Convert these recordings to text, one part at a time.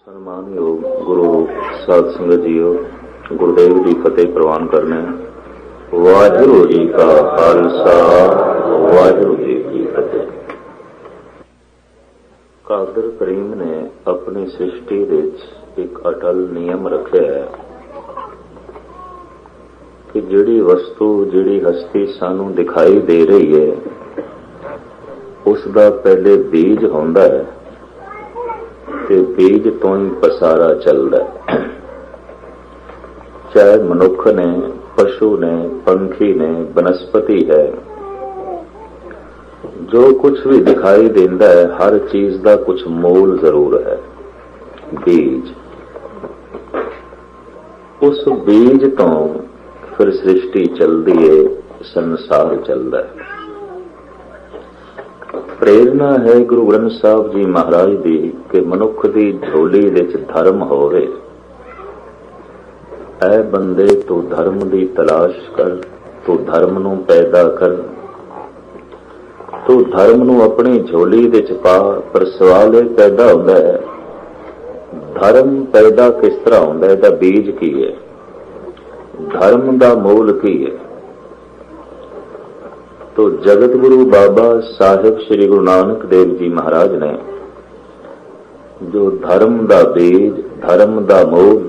ਸਨਮਾਨਯੋਗ ਗੁਰੂ ਸਾਧ ਸੰਗਤ ਜੀਓ, ਗੁਰਦੇਵ ਦੀ ਫਤਿਹ ਪ੍ਰਵਾਨ ਕਰਨੇ। ਵਾਹਿਗੁਰੂ ਜੀ ਕਾ ਖਾਲਸਾ, ਵਾਹਿਗੁਰੂ ਜੀ ਕੀ ਫਤਿਹ। ਕਾਦਰ ਕਰੀਮ ਨੇ ਆਪਣੀ ਸ੍ਰਿਸ਼ਟੀ ਵਿੱਚ ਇੱਕ ਅਟਲ ਨਿਯਮ ਰੱਖਿਆ ਹੈ ਕਿ ਜਿਹੜੀ ਵਸਤੂ, ਜਿਹੜੀ ਹਸਤੀ ਸਾਨੂੰ ਦਿਖਾਈ ਦੇ ਰਹੀ ਹੈ, ਉਸ ਦਾ ਪਹਿਲੇ ਬੀਜ ਹੁੰਦਾ ਹੈ ਤੇ ਬੀਜ ਤੋਂ ਹੀ ਪਸਾਰਾ ਚੱਲਦਾ ਹੈ। ਚਾਹੇ ਮਨੁੱਖ ਨੇ, ਪਸ਼ੂ ਨੇ, ਪੰਖੀ ਨੇ, ਬਨਸਪਤੀ ਹੈ, ਜੋ ਕੁਝ ਵੀ ਦਿਖਾਈ ਦਿੰਦਾ ਹੈ, ਹਰ ਚੀਜ਼ ਦਾ ਕੁਝ ਮੂਲ ਜ਼ਰੂਰ ਹੈ, ਬੀਜ। ਉਸ ਬੀਜ ਤੋਂ ਫਿਰ ਸ੍ਰਿਸ਼ਟੀ ਚੱਲਦੀ ਹੈ, ਸੰਸਾਰ ਚੱਲਦਾ ਹੈ। ਪ੍ਰੇਰਨਾ ਹੈ ਗੁਰੂ ਗ੍ਰੰਥ ਸਾਹਿਬ ਜੀ ਮਹਾਰਾਜ ਦੀ ਕਿ ਮਨੁੱਖ ਦੀ ਝੋਲੀ ਵਿੱਚ ਧਰਮ ਹੋਵੇ। ਐ ਬੰਦੇ ਤੂੰ ਧਰਮ ਦੀ ਤਲਾਸ਼ ਕਰ, ਤੂੰ ਧਰਮ ਨੂੰ ਪੈਦਾ ਕਰ, ਤੂੰ ਧਰਮ ਨੂੰ ਆਪਣੀ ਝੋਲੀ ਵਿੱਚ ਪਾ। ਪਰ ਸਵਾਲ ਇਹ ਪੈਦਾ ਹੁੰਦਾ ਹੈ, ਧਰਮ ਪੈਦਾ ਕਿਸ ਤਰ੍ਹਾਂ ਹੁੰਦਾ ਹੈ? ਇਹਦਾ ਬੀਜ ਕੀ ਹੈ? ਧਰਮ ਦਾ ਮੂਲ ਕੀ ਹੈ? तो जगत गुरु बाबा साहिब श्री गुरु नानक देव जी महाराज ने जो धर्म दा बीज, धर्म दा मूल,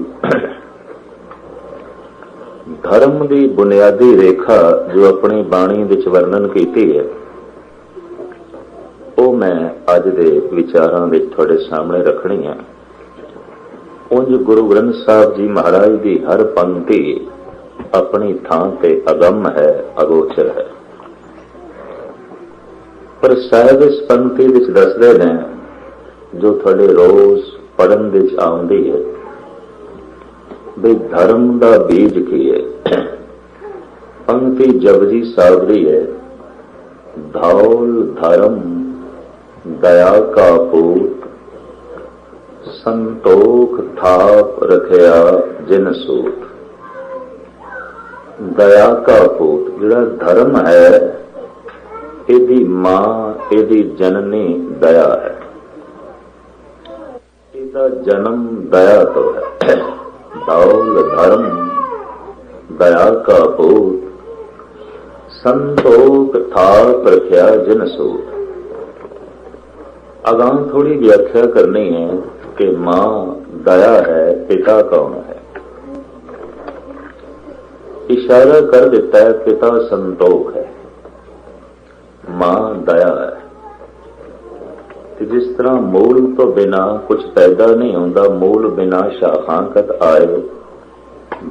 धर्म दी बुनियादी रेखा जो अपनी बाणी विच वर्णन कीती है, वो मैं अज दे विचारां विच तुहाडे सामने रखनी है। उंज गुरु ग्रंथ साहिब जी महाराज की हर पंक्ति अपनी थां ते अगम है, अगोचर है। पर साहिब इस पंक्ति विच दसदे ने जो थोड़े रोज पढ़न विच आउंदी है भी धर्म दा बीज की है। पंक्ति जपजी साहिब दी है, धौल धर्म दया का पूत, संतोख थाप रखिया जिन सूत। दया का पूत जिहड़ा धर्म है, ਇਹਦੀ ਮਾਂ, ਇਹਦੀ ਜਨਨੀ ਦਇਆ ਹੈ। ਇਹਦਾ ਜਨਮ ਦਇਆ ਤੋਂ ਹੈ। ਦੌਲ ਧਰਮ ਦਇਆ ਕਾ ਪੂਤ, ਸੰਤੋਖ ਥਾਪ ਰਖਿਆ ਜਿਨ ਸੂਤ। ਅਗਾਂ ਥੋੜੀ ਵਿਆਖਿਆ ਕਰਨੀ ਹੈ ਕਿ ਮਾਂ ਦਇਆ ਹੈ, ਪਿਤਾ ਕੌਣ ਹੈ। ਇਸ਼ਾਰਾ ਕਰ ਦਿੱਤਾ ਹੈ, ਪਿਤਾ ਸੰਤੋਖ ਹੈ, मां दया है। जिस तरह मूल तो बिना कुछ पैदा नहीं होता, मूल बिना शाखांकत आए,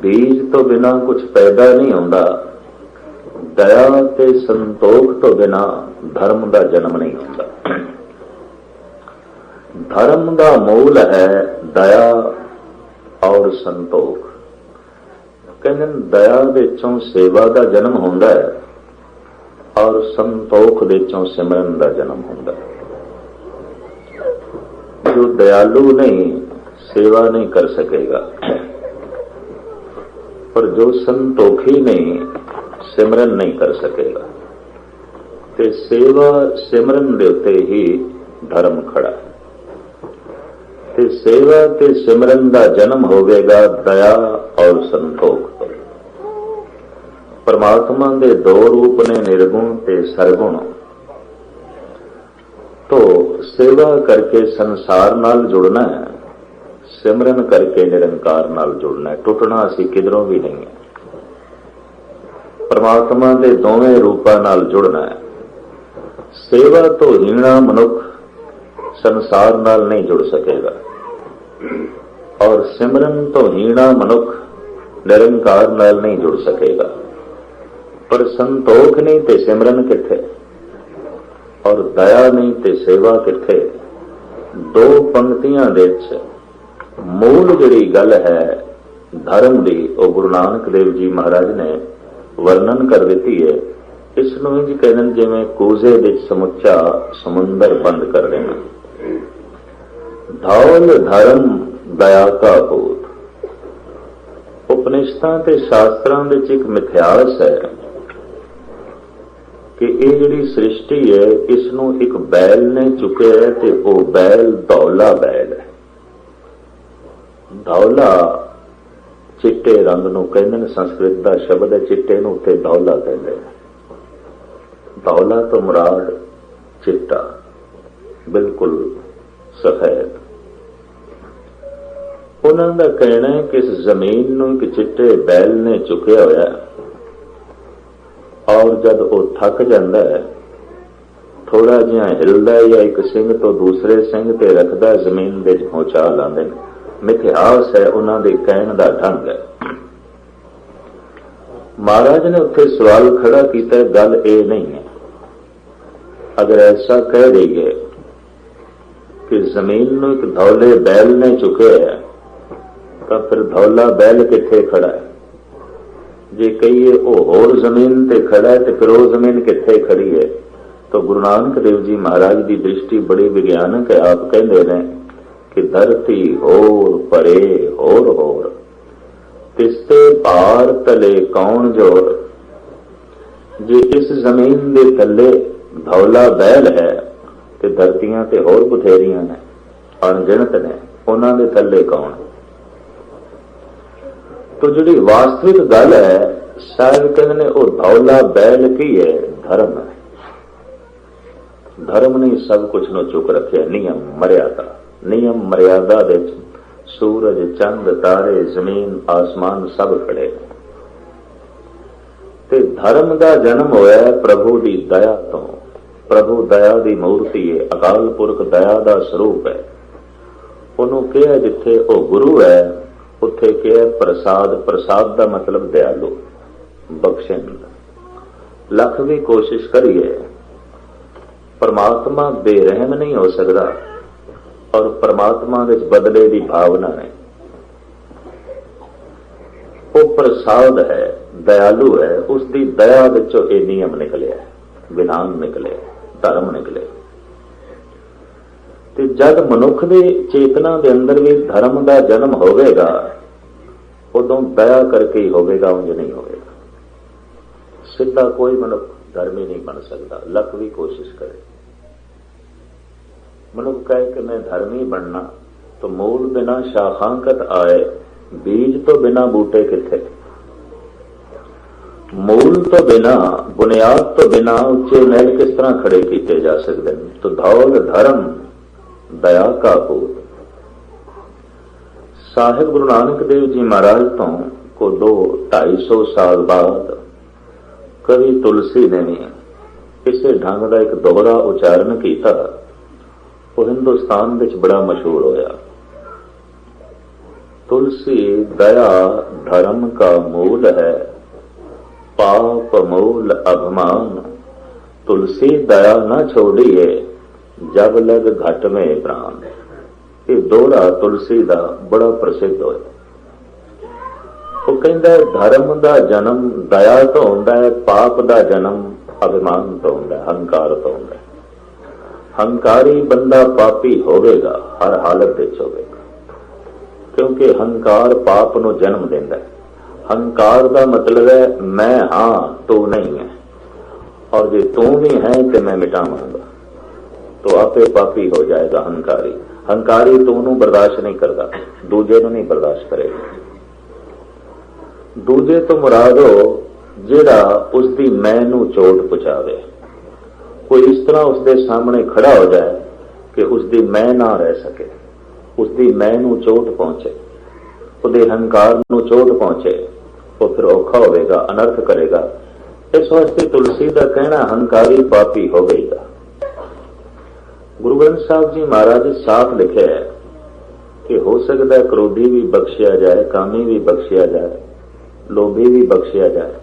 बीज तो बिना कुछ पैदा नहीं होता, दया ते संतोख तो बिना धर्म का जन्म नहीं होता। धर्म का मूल है दया और संतोख। कहते दया विचों सेवा का जन्म होता है और संतोख विचों सिमरन का जन्म होता है। जो दयालु नहीं, सेवा नहीं कर सकेगा, पर जो संतोखी नहीं, सिमरन नहीं कर सकेगा। ते सेवा सिमरन दे उत्ते ही धर्म खड़ा। ते सेवा ते सिमरन का जन्म होवेगा दया और संतोख। परमात्मा के दो रूप ने, निर्गुण ते सरगुण। तो सेवा करके संसार नाल जुड़ना है, सिमरन करके निरंकार नाल जुड़ना है। टुटना असी किधरों भी नहीं है। परमात्मा के दोवें रूपां नाल जुड़ना है। सेवा तो हीना मनुख संसार नाल नहीं जुड़ सकेगा, और सिमरन तो हीना मनुख निरंकार नाल नहीं जुड़ सकेगा। पर संतोख नहीं ते सिमरन किथे, और दया नहीं ते सेवा किथे। दो पंक्तियां दे मूल जिहड़ी गल है धर्म दी, वो गुरु नानक देव जी महाराज ने वर्णन कर दी है। इसनूं इंज कहन जिवें कूजे विच समुच्चा समुंदर बंद कर देना। धौल धर्म दया का पूत। उपनिषदां ते शास्त्रां विच एक मिथ्यास है कि ये जिहड़ी सृष्टि है, इसनूं एक बैल ने चुकिया है, ते वो बैल दौला बैल है। धौला चिट्टे रंग नूं कहंदे ने, संस्कृत का शब्द है चिट्टे नूं उत्ते धौला कहंदे ने। धौला तो मुराद चिट्टा, बिल्कुल सफेद। उन्हों का कहना है कि इस जमीन नूं एक चिट्टे बैल ने चुकिया होया और जब वो थक जाता है, थोड़ा जिहा हिलदा या एक सिंह तो दूसरे सिंह ते रखदा, जमीन दे पहुंचा लांदे ने। मिथिहास है उन्हां दे कहण दा ढंग है। महाराज ने उत्थे सवाल खड़ा किया, गल ये नहीं है। अगर ऐसा कह दईए कि जमीन नूं एक धौले बैल ने चुके है, तो फिर धौला बैल किथे खड़ा है? जे कहिए वो होर जमीन ते खड़ा है, तो फिर वो जमीन किथे खड़ी है? तो गुरु नानक देव जी महाराज की दृष्टि बड़ी विज्ञानक है। आप कहते हैं कि धरती होर परे होर होर, तिसते पार तले कौन जोर। जे इस जमीन दे थले धौला बैल है, तो धरतियां ते होर बथेरियां ने, अणगिणत ने, उन्हां दे थले कौन? तो जिहड़ी वास्तविक गल है, शायद कहते ने वो धौला बैल की है, धर्म है। धर्म ने सब कुछ नो चुक रखे, नियम मर्यादा। नियम मर्यादा दे सूरज चंद तारे जमीन आसमान सब खड़े। ते धर्म का जन्म होया प्रभु की दया तो। प्रभु दया की मूर्ति है, अकाल पुरख दया का स्वरूप है। उन्होंने कहा जिथे वो गुरु है, उत्थे कहा प्रसाद। प्रसाद का मतलब दयालु, बख्शन। लख भी कोशिश करिए, परमात्मा बेरहम नहीं हो सकता, और परमात्मा विच बदले की भावना है। वो प्रसाद है, दयालु है, उसकी दया विचों ये नियम निकले, विधान निकले, धर्म निकले। ते जब मनुख की चेतना के अंदर भी धर्म का जन्म होवेगा, उदों दया करके ही होवेगा, उंज नहीं होवेगा। सीधा कोई मनुख धर्मी नहीं बन सकता, लख भी कोशिश करे। मनुख कहे कि मैं धर्मी बनना, तो मूल बिना शाखांकत आए, बीज तो बिना बूटे किथे। मूल तो बिना, बुनियाद तो बिना उच्चे महल किस तरह खड़े किए जा सकते हैं? तो धौल धर्म दया का पूत। साहिब गुरु नानक देव जी महाराज तो को 200-250 साल बाद कवि तुलसी ने भी इसे ढंग का एक दोहरा उच्चारण किया। वो हिंदुस्तान विच बड़ा मशहूर होया। तुलसी दया धर्म का मूल है, पाप मूल अभिमान। तुलसी दया न छोड़िए, जब लग घट में प्राण। ये दोहरा तुलसी का बड़ा प्रसिद्ध होया। वो कहता है धर्म का जन्म दया तो होंदा है, पाप का जन्म अभिमान तो होंदा है, हंकार तो होंदा है। हंकारी बंदा पापी होवेगा, हर हालत विच होवेगा, क्योंकि हंकार पाप नूं जन्म देंदा है। हंकार का मतलब है मैं हां तू नहीं है, और जे तू नहीं है तो मैं मिटावांगा, तो आपे पापी हो जाएगा हंकारी। हंकारी तू नूं बर्दाश्त नहीं करता, दूजे नूं नहीं बर्दाश्त करेगा। दूजे तो मुराद हो जिहड़ा उसकी मैं नूं चोट पहुंचावे। कोई इस तरह उसके सामने खड़ा हो जाए कि उसकी मैं ना रह सके, उसकी मैं नूं चोट पहुंचे, उसके हंकार नूं चोट पहुंचे, वो फिर औखा होगा, अनर्थ करेगा। इस वास्ते तुलसी का कहना हंकारी पापी हो गईगा। गुरु ग्रंथ साहब जी महाराज साफ लिखे है कि हो सकता है क्रोधी भी बख्शिया जाए, कामी भी बख्शिया जाए, लोभी भी बख्शिया जाए,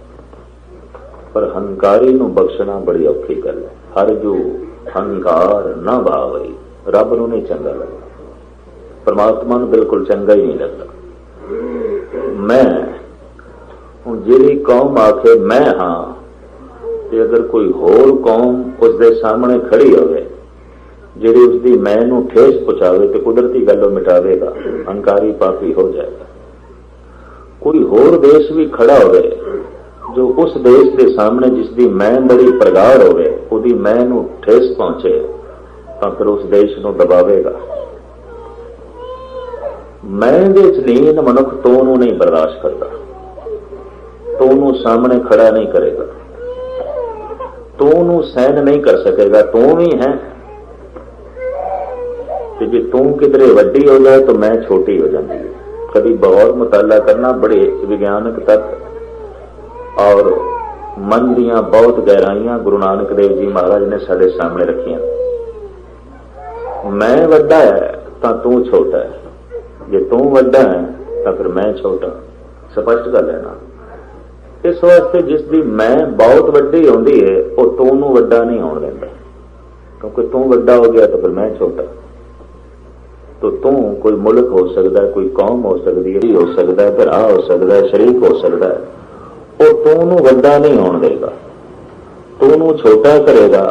पर हंकारी नूं बख्शना बड़ी औखी गल है। हर जो हंकार न भावई, रब नूं नहीं चंगा लगता, परमात्मा नूं बिल्कुल चंगा ही नहीं लगता। मैं हुण जिहड़ी कौम आखे मैं हां, ते अगर कोई होर कौम उसके सामने खड़ी होवे जिहड़ी उसकी मैं नूं ठेस पहुंचावे, तो कुदरती गल्लों मिटावेगा, हंकारी पापी हो जाएगा। कोई होर देश भी खड़ा होवे जो उस देश के सामने जिसकी मैं बड़ी प्रगाढ़ होवे, उसकी मैं नूं ठेस पहुंचे, तो फिर उस देश नूं दबावेगा। मैं ਦੇ ਚ ਲੀਨ ਮਨੁੱਖ ਤੂੰ ਨੂੰ ਨਹੀਂ ਬਰਦਾਸ਼ਤ ਕਰਦਾ, ਤੂੰ ਨੂੰ ਸਾਹਮਣੇ ਖੜਾ ਨਹੀਂ ਕਰੇਗਾ, ਤੂੰ ਨੂੰ ਸਹਿਨ ਨਹੀਂ ਕਰ ਸਕੇਗਾ, ਤੂੰ ਵੀ ਹੈ। ਤੇ ਜੇ ਤੂੰ ਕਿਧਰੇ ਵੱਡੀ ਹੋ ਜਾਏ ਤਾਂ ਮੈਂ ਛੋਟੀ ਹੋ ਜਾਂਦੀ है। कभी बहुत मुताला करना, बड़े विज्ञानक तत्व और मन दियां बहुत गहराइयां गुरु नानक देव जी महाराज ने साडे सामने रखियां। मैं वड्डा है तो तू छोटा है, जे तू वड्डा है तो फिर मैं छोटा। स्पष्ट गल है ना। इस वास्ते जिसकी मैं बहुत वड्डी आउंदी है वह तू नूं वड्डा नहीं आउण दिंदा, क्योंकि तू वड्डा हो गया तो फिर मैं छोटा। तो तू कोई मुल्क हो सकता है, कोई कौम हो सकती है, हो सकता है, भरा हो सकता है, शरीक हो सकता है, वो तू नूं वड्डा नहीं होण देगा, तू नूं छोटा करेगा।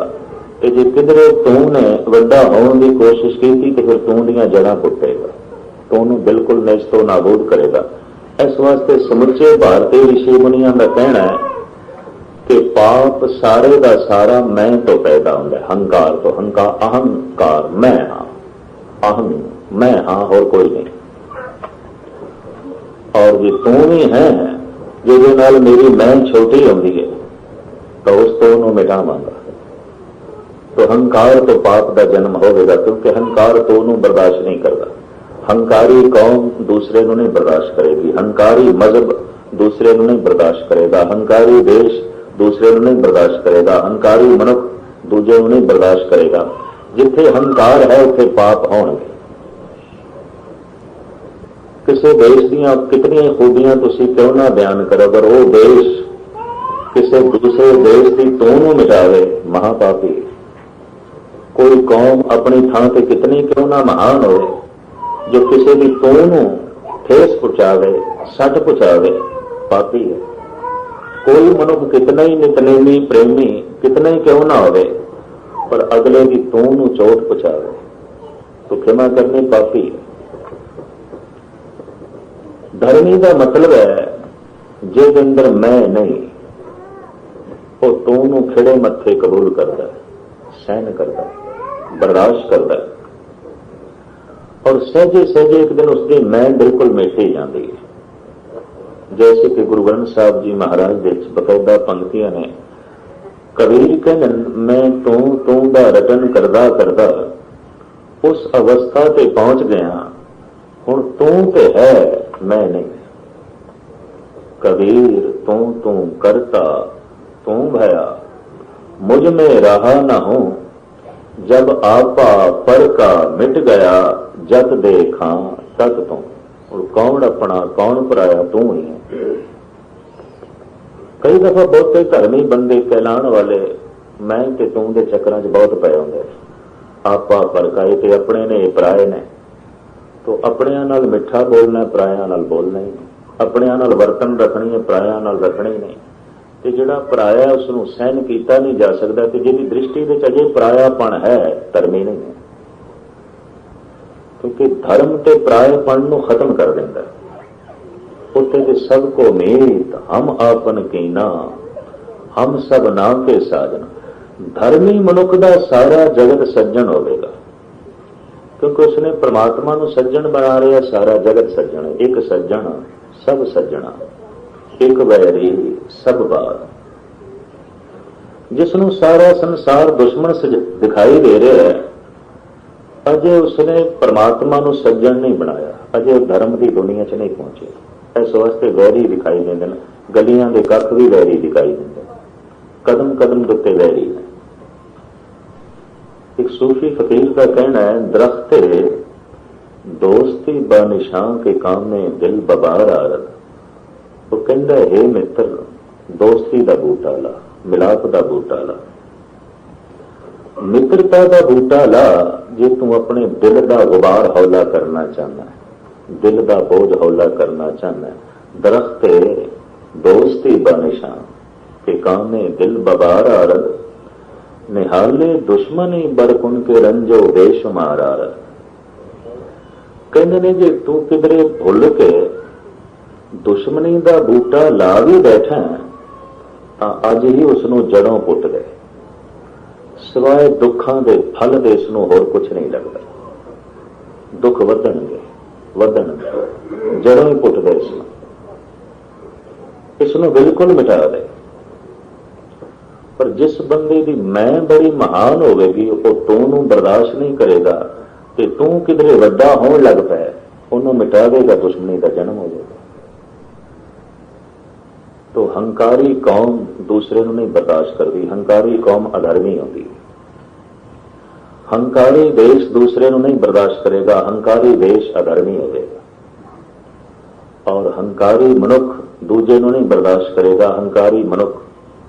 ते जे किधरे तू ने वड्डा होने की कोशिश की तो फिर तू दीयां जड़ां पुट्टेगा, तू नूं बिल्कुल नैस्तो नाबूद करेगा। इस वास्ते समुचे भारतीय ऋषि मुनियां का कहना है कि पाप सारे का सारा मैं तो पैदा होंदा है, हंकार तो। हंकार, अहंकार, मैं हाँ, अहम मैं हाँ, और कोई नहीं। और जे तू भी है जिहदे नाल मेरी मैं छोटी होंदी है तो उस तो नूं मिटावांगा। तो हंकार तो पाप का जन्म होगा, क्योंकि हंकार तो नूं बर्दाश्त नहीं करता। हंकारी कौम दूसरे नूं नहीं बर्दाश्त करेगी, हंकारी मजहब दूसरे नूं नहीं बर्दाश्त करेगा, हंकारी देश दूसरे नूं नहीं बर्दाश्त करेगा, हंकारी मनुख दूजे नूं नहीं बर्दाश्त करेगा। जिथे हंकार है उत्थे पाप होणगे। किसी देश दीयां कितनी खूबियां तुसीं क्यों ना बयान करो, अगर वो देश किसी दूसरे देश की तूं नूं मिटावे, महापापी। कोई कौम अपनी थां ते कितनी क्यों ना महान हो, जो किसी की तूं नूं ठेस पहुंचावे, सट पहुंचावे, पापी है। कोई मनुख कितना ही नितनेमी प्रेमी कितना ही क्यों ना होवे, पर अगले की तू नूं चोट पहुंचावे तो क्षमा करनी पापी है। धर्मी का मतलब है जे अंदर मैं नहीं, वो तू नूं खिड़े मत्थे कबूल करता है, सहन करता है, बर्दाश्त करता है। और सहजे सहजे एक दिन उसकी मैं बिल्कुल मिटी जाती है। जैसे कि गुरु ग्रंथ साहब जी महाराज दे बकायदा पंक्तियां ने, कबीर कहन मैं तू दा रटन करदा करदा उस अवस्था ते पहुंच गया, हुण तू ते है मैं नहीं। कबीर तू करता तू भया, मुझ में रहा न हो, जब आपा पर का मिट गया, जत देखा तत तू। और कौन अपना कौन पराया, तू ही है। कई दफा बहुते धर्मी बंदे कहलाण वाले मैं ते तू दे चक्करां च बहुत पए हुंदे। आपा परकाए ते अपने ने पराए ने, तो अपनियां नाल मिठा बोलना, पराया नाल बोलना ही नहीं। अपनियां नाल वर्तन रखनी है, पराया नाल रखनी नहीं। ते जिहड़ा पराया उसनूं सहन कीता नहीं जा सकदा, ते जिहदी दृष्टि विच अजे परायापण है, धर्मी नहीं है। क्योंकि धर्म ते परायेपण नूं खत्म कर दिंदा है। उत्थे ते सबको मीत हम आपन कीना, हम सब नाम के साजन। धर्मी मनुख दा सारा जगत सज्जन होवेगा, क्योंकि उसने परमात्मा नूं सज्जन बना रहा। सारा जगत सज्जन है, एक सज्जन सब सज्जना, एक वैरी सब बार। जिसनों सारा संसार दुश्मन दिखाई दे रहा है, अजे उसने परमात्मा नूं सज्जन नहीं बनाया, अजे धर्म की दुनिया च नहीं पहुंचे। इस वास्ते वैरी दिखाई देंदे ने, गलियां दे कख भी वैरी दिखाई देंदे, कदम कदम के उत्ते वैरी है। एक सूफी फकीर का कहना है, दरख्ते दोस्ती बानिशां के काम में दिल बबार आरत। वो कहता है, हे मित्र दोस्ती का बूटा ला, मिलाप का बूटा ला, मित्रता का बूटा ला। जे तू अपने दिल का गुबार हौला करना चाहना है, दिल का बोझ हौला करना चाहना है, दरख्त दोस्ती बानिशां के काम में दिल बबार आरत। निहाले दुश्मनी बरकुन के रंजो बेशुमार आरत। कहते ने जे तू किधरे भुल के दुश्मनी का बूटा ला भी बैठा तो अज ही उसनों जड़ों पुट गए, सिवाय दुखों के फल दे इसनों होर कुछ नहीं लगता। दुख वधणगे, ਵਧਣ, ਜੜੋਂ ਹੀ ਪੁੱਟਦੇ ਇਸ ਨੂੰ ਬਿਲਕੁਲ ਮਿਟਾ ਦੇ। ਪਰ ਜਿਸ ਬੰਦੇ ਦੀ ਮੈਂ ਬੜੀ ਮਹਾਨ ਹੋਵੇਗੀ ਉਹ ਤੂੰ ਨੂੰ ਬਰਦਾਸ਼ਤ ਨਹੀਂ ਕਰੇਗਾ ਤੇ ਤੂੰ ਕਿਧਰੇ ਵੱਡਾ ਹੋਣ ਲੱਗ ਪਿਆ, ਉਹਨੂੰ ਮਿਟਾ ਦੇਗਾ, ਦੁਸ਼ਮਣੀ ਦਾ ਜਨਮ ਹੋ ਜਾਏਗਾ। तो हंकारी कौम दूसरे ਨੂੰ ਨਹੀਂ ਬਰਦਾਸ਼ਤ ਕਰਦੀ, ਹੰਕਾਰੀ ਕੌਮ ਅਧਰਮੀ ਹੁੰਦੀ। ਹੰਕਾਰੀ ਦੇਸ਼ दूसरे ਨੂੰ ਨਹੀਂ ਬਰਦਾਸ਼ਤ ਕਰੇਗਾ, ਹੰਕਾਰੀ ਦੇਸ਼ ਅਧਰਮੀ ਹੋਵੇਗਾ। ਔਰ ਹੰਕਾਰੀ ਮਨੁੱਖ ਦੂਜੇ ਨੂੰ ਨਹੀਂ ਬਰਦਾਸ਼ਤ ਕਰੇਗਾ, ਹੰਕਾਰੀ ਮਨੁੱਖ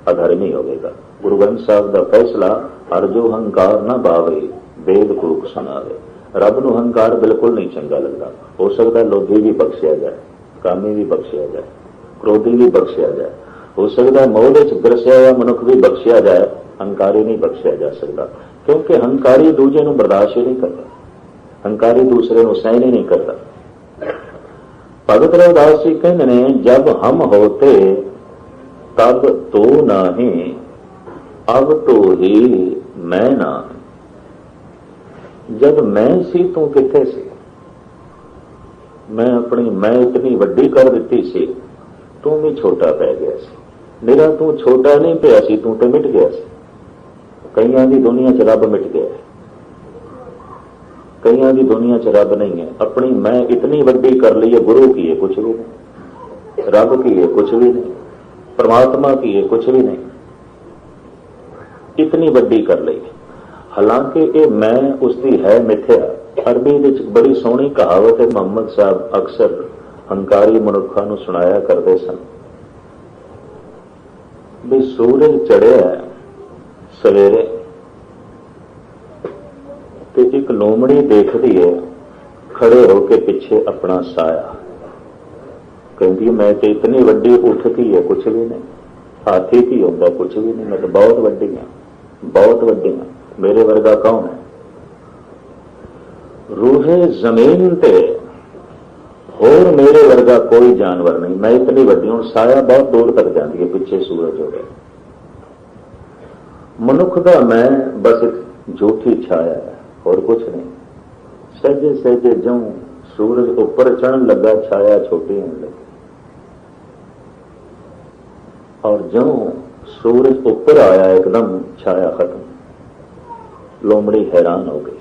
ਅਧਰਮੀ ਹੋਵੇਗਾ। ਗੁਰੂ ਗ੍ਰੰਥ ਸਾਹਿਬ ਦਾ ਫੈਸਲਾ, ਹਰ ਜੋ ਹੰਕਾਰ ਨਾ ਬਾਵੇ ਵੇਦ ਕੂਕ ਸੁਣਾਵੇ। ਰੱਬ ਨੂੰ ਹੰਕਾਰ ਬਿਲਕੁਲ ਨਹੀਂ ਚੰਗਾ ਲੱਗਦਾ। ਹੋ ਸਕਦਾ ਲੋਭੀ ਵੀ ਬਖਸ਼ਿਆ ਜਾਏ, ਕਾਮੀ ਵੀ ਬਖਸ਼ਿਆ ਜਾਏ, क्रोधी भी बख्शिया जाए, हो सकता है मोह विच ग्रसिया हुआ मनुख भी बख्शिया जाए, हंकारी नहीं बख्शिया जा सकता, क्योंकि हंकारी दूजे नूं बर्दाश्त ही नहीं करता, हंकारी दूसरे नूं सहन ही नहीं करता। भगत रविदास जी कहते ने, जब हम होते तब तो नहीं, अब तो ही मैं ना। जब मैं सी तू किथे सी? मैं अपनी मैं इतनी वड्डी कर दिती सी, तू भी छोटा पै गया सी। मेरा तू छोटा नहीं पिया सी, तू तो मिट गया सी। कईयां दी दुनिया च रब मिट गया है, कईयां दी दुनिया च रब नहीं है। अपनी मैं इतनी वड्डी कर ली है, गुरु की है कुछ भी नहीं, रब की है कुछ भी नहीं, परमात्मा की है कुछ भी नहीं, इतनी वड्डी कर ली। हालांकि ये मैं उसकी है मिथ्या। अरबी विच बड़ी सोहनी कहावत है, मुहम्मद साहब अक्सर हंकारी मनुखा नूं सुनाया करते सन भी सूरज चढ़िया सवेरे ते एक लोमड़ी देखती है खड़े होके पीछे अपना साया, कहती मैं तो इतनी वड्डी उठती है कुछ भी नहीं, हाथी की होंदा कुछ भी नहीं, मैं तो बहुत वड्डी हाँ, बहुत वड्डी हाँ, मेरे वर्गा कौन है? रूहे जमीन ते और मेरे वर्गा कोई जानवर नहीं, मैं इतनी वड्डी हूं। साया बहुत दूर तक जाती है, पीछे सूरज हो गया। मनुख का मैं बस एक झूठी छाया है और कुछ नहीं। सहजे सहजे ज्यों सूरज ऊपर चढ़न लगा, छाया छोटी होने लगी, और ज्यों सूरज ऊपर आया एकदम छाया खत्म। लोमड़ी हैरान हो गई।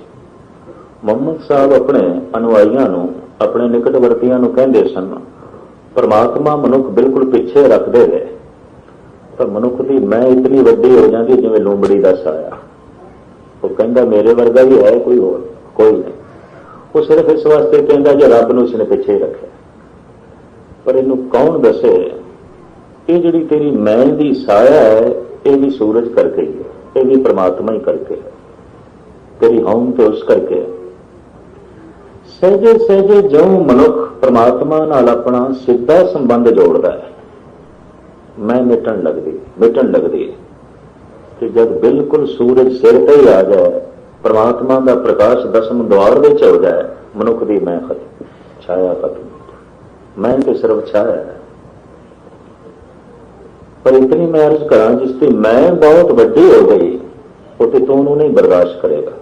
मुहम्मद साहब अपने अनुयायियों नूं, अपने निकटवर्तियों नूं कहंदे सन, परमात्मा मनुख बिल्कुल पीछे रखते गए तो मनुख की मैं इतनी वड्डी हो जाती जिवें लोमड़ी का साया। वो कहंदा मेरे वर्गा भी है कोई होर? कोई नहीं। वो सिर्फ इस वास्ते कहंदा जे रब नूं इसने पिछे रखे। पर इनू कौन दसे ये जिहड़ी तेरी मैं दी साया है ये भी सूरज करके ही है, ये भी परमात्मा ही करके है, तेरी होम तो उस करके है। सहजे सहजे जो मनुख परमात्मा नाल अपना सीधा संबंध जोड़ता है, मैं मिटन लगती है कि जब बिल्कुल सूरज सिर ते ही आ जाए, परमात्मा का प्रकाश दसम द्वार विच हो जाए, मनुख की मैं खत्म, छाया खत्म। मैं तो सिर्फ छाया है। पर इतनी मैं अर्ज करा जिसकी मैं बहुत वड्डी हो गई, वो तो तू नहीं बर्दाश्त करेगा।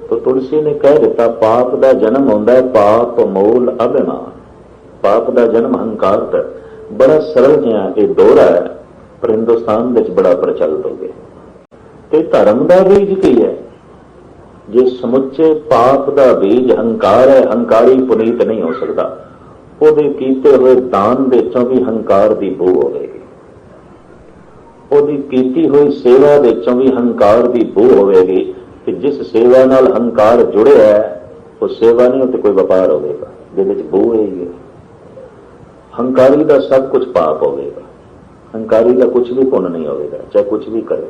तो तुलसी ने कह दिता, पाप का जन्म होंदा है पाप मूल अभिमान। पाप का जन्म हंकार का। बड़ा सरल जिहा ये दोहरा है, पर हिंदुस्तान में बड़ा प्रचलित हो गया। ते धर्म का बीज की है? जे समुचे पाप का बीज हंकार है, हंकारी पुनीत नहीं हो सकता। ਉਹਦੇ ਕੀਤੇ ਹੋਏ ਦਾਨ ਵਿੱਚੋਂ ਵੀ ਹੰਕਾਰ ਦੀ ਬੂ ਹੋਵੇਗੀ, ਉਹਦੀ ਕੀਤੀ ਹੋਈ ਸੇਵਾ ਵਿੱਚੋਂ ਵੀ ਹੰਕਾਰ ਦੀ ਬੂ ਹੋਵੇਗੀ। ਕਿ ਜਿਸ ਸੇਵਾ ਨਾਲ ਹੰਕਾਰ ਜੁੜਿਆ ਹੈ ਉਹ ਸੇਵਾ ਨਹੀਂ, ਉਹ ਤੇ ਕੋਈ ਵਪਾਰ ਹੋਵੇਗਾ ਜਿਹਦੇ ਵਿੱਚ ਬੂ ਹੋਏਗੀ। ਹੰਕਾਰੀ ਦਾ ਸਭ ਕੁਝ ਪਾਪ ਹੋਵੇਗਾ, हंकारी का कुछ भी पुण्य नहीं होगा, चाहे कुछ भी करे।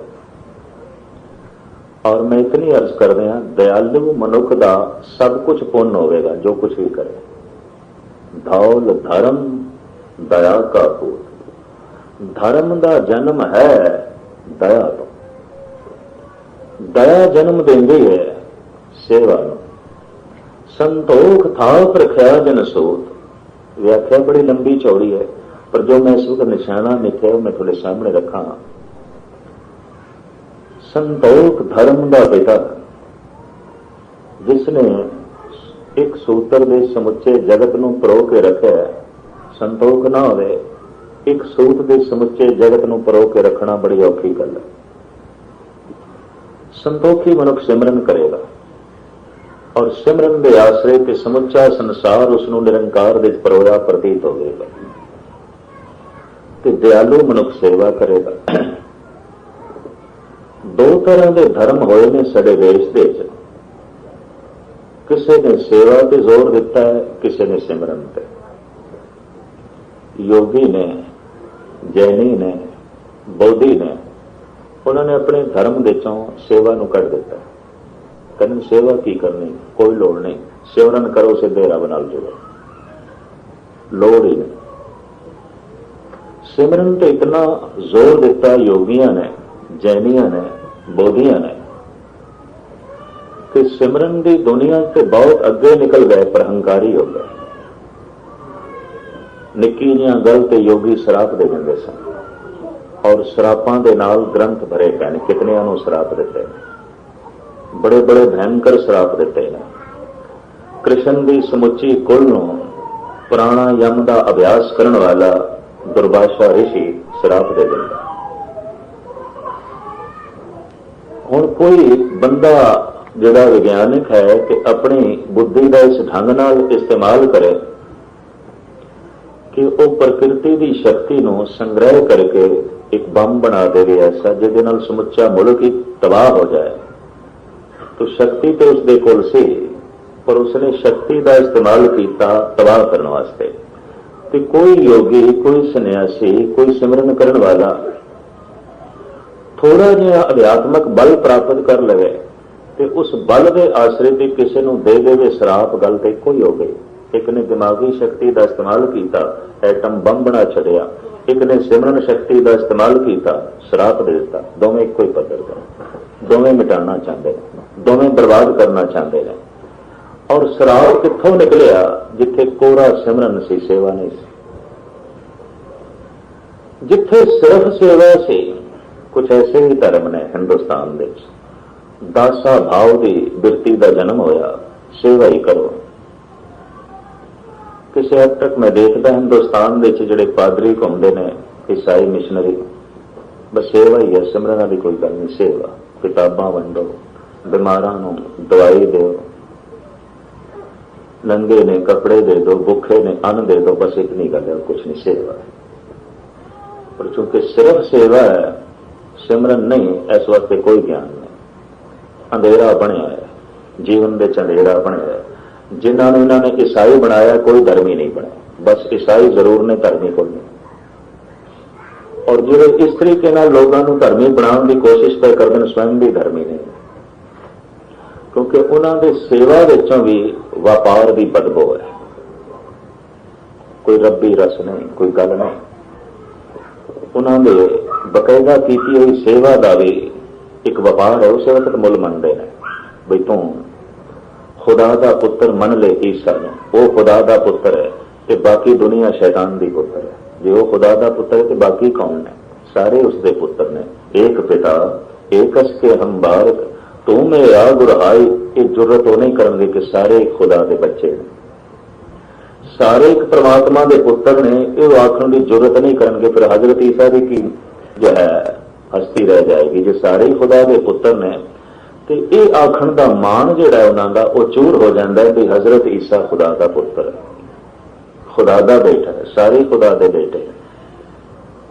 और मैं इतनी अर्ज कर रहा, दयालु मनुख का सब कुछ पुण्य होगा जो कुछ भी करे। धौल धर्म दया का पूत, धर्म का जन्म है दया तो, दया जन्म देंदी है सेवा ਨੂੰ। संतोख था प्रख्या जन सोत, व्याख्या बड़ी लंबी चौड़ी है, पर जो मैं इस वक्त निशाना लिखे मैं थोड़े सामने रखा। संतोख धर्म का पिता, जिसने एक सूत्र दे समुचे जगत नूं परो के रखे, संतोख ना होवे। एक सूत दे समुचे जगत नूं परो के रखना बड़ी औखी गल है। संतोखी मनुख सिमरन करेगा और सिमरन दे आसरे ते समुचा संसार उसनूं निरंकार दे परोया प्रतीत होवेगा। ते दयालु मनुख सेवा करेगा। दो तरह के धर्म होए ने साडे देश दे विच। किसी ने सेवा ते जोर दिता है, किसी ने सिमरन ते। योगी ने, जैनी ने, बोधी ने, उन्होंने अपने धर्म दे चों सेवा नूं कढ दिता। कहने सेवा की करनी, कोई लोड़ नहीं, सिमरन करो सीधे रब नाल जुड़ो, लोड़ ही नहीं। सिमरन ते इतना जोर दिता योगियां ने, जैनियां ने, बोधियां ने कि सिमरन की दुनिया से बहुत अगे निकल गए, पर हंकारी हो गए। निक्की जिहियां गल ते योगी श्राप दे दिंदे सन और श्रापां दे नाल ग्रंथ भरे पए ने। कितनियां नूं श्राप दिते, बड़े बड़े भयंकर श्राप दिते ने। कृष्ण की समुची कुल नूं प्राणायाम का अभ्यास करने वाला दुर्भाषा ऋषि श्राप दे दिंदा। हुण कोई बंदा जिहड़ा विज्ञानिक है कि अपनी बुद्धि का इस ढंग नाल इस्तेमाल करे कि वो प्रकृति की शक्ति नूं संग्रह करके एक बम बना देवे ऐसा जिहदे नाल समुचा मुल्क ही तबाह हो जाए, तो शक्ति तो उसके कोल सी, पर उसने शक्ति का इस्तेमाल किया तबाह करने वास्ते। तो कोई योगी, कोई सन्यासी, कोई सिमरन करने वाला थोड़ा जिहा अध्यात्मक बल प्राप्त कर लवे तो उस बल के आसरे ते किसी नूं दे देवे श्राप, गल ते इक्को ही हो गई। एक ने दिमागी शक्ति का इस्तेमाल किया, एटम बम बना छड़िया। एक ने सिमरन शक्ति का इस्तेमाल किया, श्राप दे दिता। दोवें इक्को ही पद्धर का, दोवें मिटाना चाहते हैं, दोवें बर्बाद करना चाहते हैं। और श्राप कित्थों निकलिया? जिथे कोरा सिमरन सी, सेवा नहीं सी। जिथे सिर्फ सेवा सी, कुछ ऐसे ही धर्म ने हिंदुस्तान दे दासा भाव की बिरती का जन्म होया, सेवा ही करो। किसी हद तक मैं देखता हिंदुस्तान दे जिहड़े पादरी घूमते ने, ईसाई मिशनरी, बस सेवा ही है, सिमरन वाली कोई गल नहीं। सेवा, किताबां वंडो, बीमारां नूं दवाई दो, नंगे ने कपड़े दे दो, भुखे ने अन्न दे दो, बस इतनी गल है, कुछ नहीं। सेवा है, पर चूंकि सिर्फ सेवा है, सिमरन नहीं, इस वास्ते कोई ज्ञान नहीं। अंधेरा बनया है, जीवन के अंधेरा बनया है। जिन्होंने इन्होंने ईसाई बनाया, कोई धर्मी नहीं बने, बस ईसाई जरूर ने, धर्मी कोई नहीं। और जो इस तरीके नाल लोगों को धर्मी बनाने की कोशिश पे करते हैं, स्वयं भी धर्मी नहीं, क्योंकि उन्होंने सेवा विचों भी व्यापार की बदबू है। कोई रब्बी रस नहीं, कोई गल नहीं। उन्होंने बकायदा की हुई सेवा का भी एक व्यापार है। उस वक्त मुल मनते हैं बई तू खुदा का पुत्र मन ले ईसा ने, वो खुदा का पुत्र है, ते बाकी दुनिया शैतान की पुत्र है। जो वो खुदा का पुत्र है तो बाकी कौन ने? सारे उसके पुत्र ने। एक पिता एकस के हम बारक, तू में आ गुर आई। ये जरूरत वो नहीं करेंगे कि सारे खुदा के बच्चे ने, सारे एक परमात्मा के पुत्र ने, ये आखण की जरूरत नहीं करेंगे। फिर हजरत ईसा की जो है हस्ती रह जाएगी। जो सारे खुदा के पुत्र ने, तो ये आखण का मान जिहड़ा उन्होंने वो चूर हो जाता है कि हजरत ईसा खुदा का पुत्र है, खुदा का बेटा है, सारे खुदा के बेटे हैं,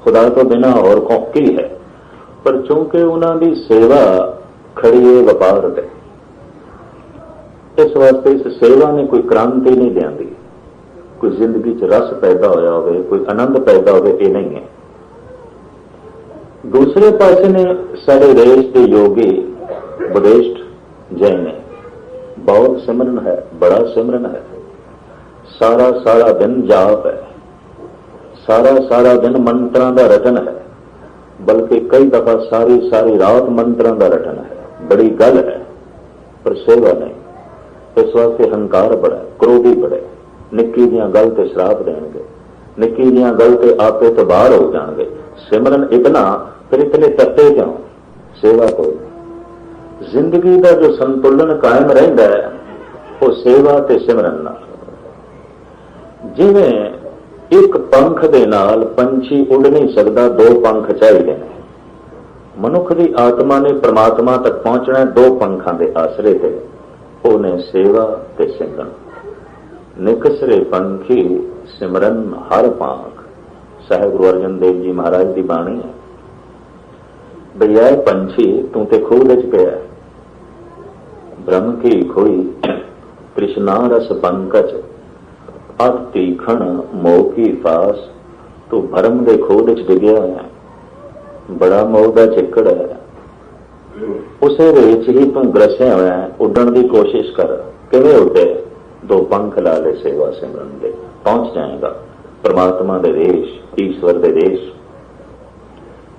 खुदा तो बिना और की है। पर चूंकि उन्होंने सेवा खड़ी है व्यापार से, इस वास्ते इस सेवा ने कोई क्रांति नहीं लियांदी, कोई जिंदगी च रस पैदा होया होवे, कोई आनंद पैदा होवे, ये नहीं है। दूसरे पासे ने सारे देश के योगी बुद्धिस्ट जैन ने बहुत सिमरन है, बड़ा सिमरन है। सारा सारा दिन जाप है, सारा सारा दिन मंत्रों का रटन है, बल्कि कई दफा सारी सारी रात मंत्रों का रटन है। बड़ी गल है, पर सेवा नहीं। इस वास्ते हंकार बड़ा, क्रोधी बड़े, निक्की जिहियां गल ते श्राप देंगे, निक्की जिहियां गल ते आपे तो बाहर हो जाएंगे। सिमरन इतना, फिर इतने तत्ते क्यों? सेवा कोई। जिंदगी का जो संतुलन कायम रहिंदा है, ਉਹ ਸੇਵਾ ਤੇ ਸਿਮਰਨ ਨਾਲ। ਜਿਵੇਂ ਇੱਕ ਪੰਖ ਦੇ ਨਾਲ ਪੰਛੀ ਉੱਡ ਨਹੀਂ ਸਕਦਾ, ਦੋ ਪੰਖ ਚਾਹੀਦੇ ਨੇ। ਮਨੁੱਖ ਦੀ ਆਤਮਾ ਨੇ ਪ੍ਰਮਾਤਮਾ ਤੱਕ ਪਹੁੰਚਣਾ ਦੋ ਪੰਖਾਂ ਦੇ ਆਸਰੇ ਤੇ, ਉਹਨੇ ਸੇਵਾ ਤੇ ਸਿਮਰਨ। ਨਿਕਸਰੇ ਪੰਖੀ ਸਿਮਰਨ ਹਰ ਪਾਂਖ। ਸਾਹਿਬ ਗੁਰੂ ਅਰਜਨ ਦੇਵ ਜੀ ਮਹਾਰਾਜ ਦੀ ਬਾਣੀ ਹੈ। ਬਈ ਐ ਪੰਛੀ ਤੂੰ ਤੇ ਖੂਹ ਵਿੱਚ ਪਿਆ, ਬ੍ਰਹਮ ਕੀ ਖੋਈ ਕ੍ਰਿਸ਼ਨਾ ਰਸ ਪੰਕਜ, ਅਤ ਤੀਖਣ ਮੋਹ ਕੀ ਫਾਸ। ਤੂੰ ਭਰਮ ਦੇ ਖੋਹ ਵਿੱਚ ਡਿੱਗਿਆ ਹੋਇਆ, ਬੜਾ ਮੋਹ ਦਾ ਚਿੱਕੜ ਹੈ, ਉਸੇ ਵਿੱਚ ਹੀ ਤੂੰ ਗਰਸਿਆ ਹੋਇਆ। ਉੱਡਣ ਦੀ ਕੋਸ਼ਿਸ਼ ਕਰ। ਕਿਵੇਂ ਉੱਡੇ? ਦੋ ਪੰਖ ਲਾ ਲੈ ਸੇਵਾ ਸਿਮਰਨ ਦੇ, ਪਹੁੰਚ ਜਾਏਗਾ ਪਰਮਾਤਮਾ ਦੇ ਦੇਸ਼, ਈਸ਼ਵਰ ਦੇ ਦੇਸ਼।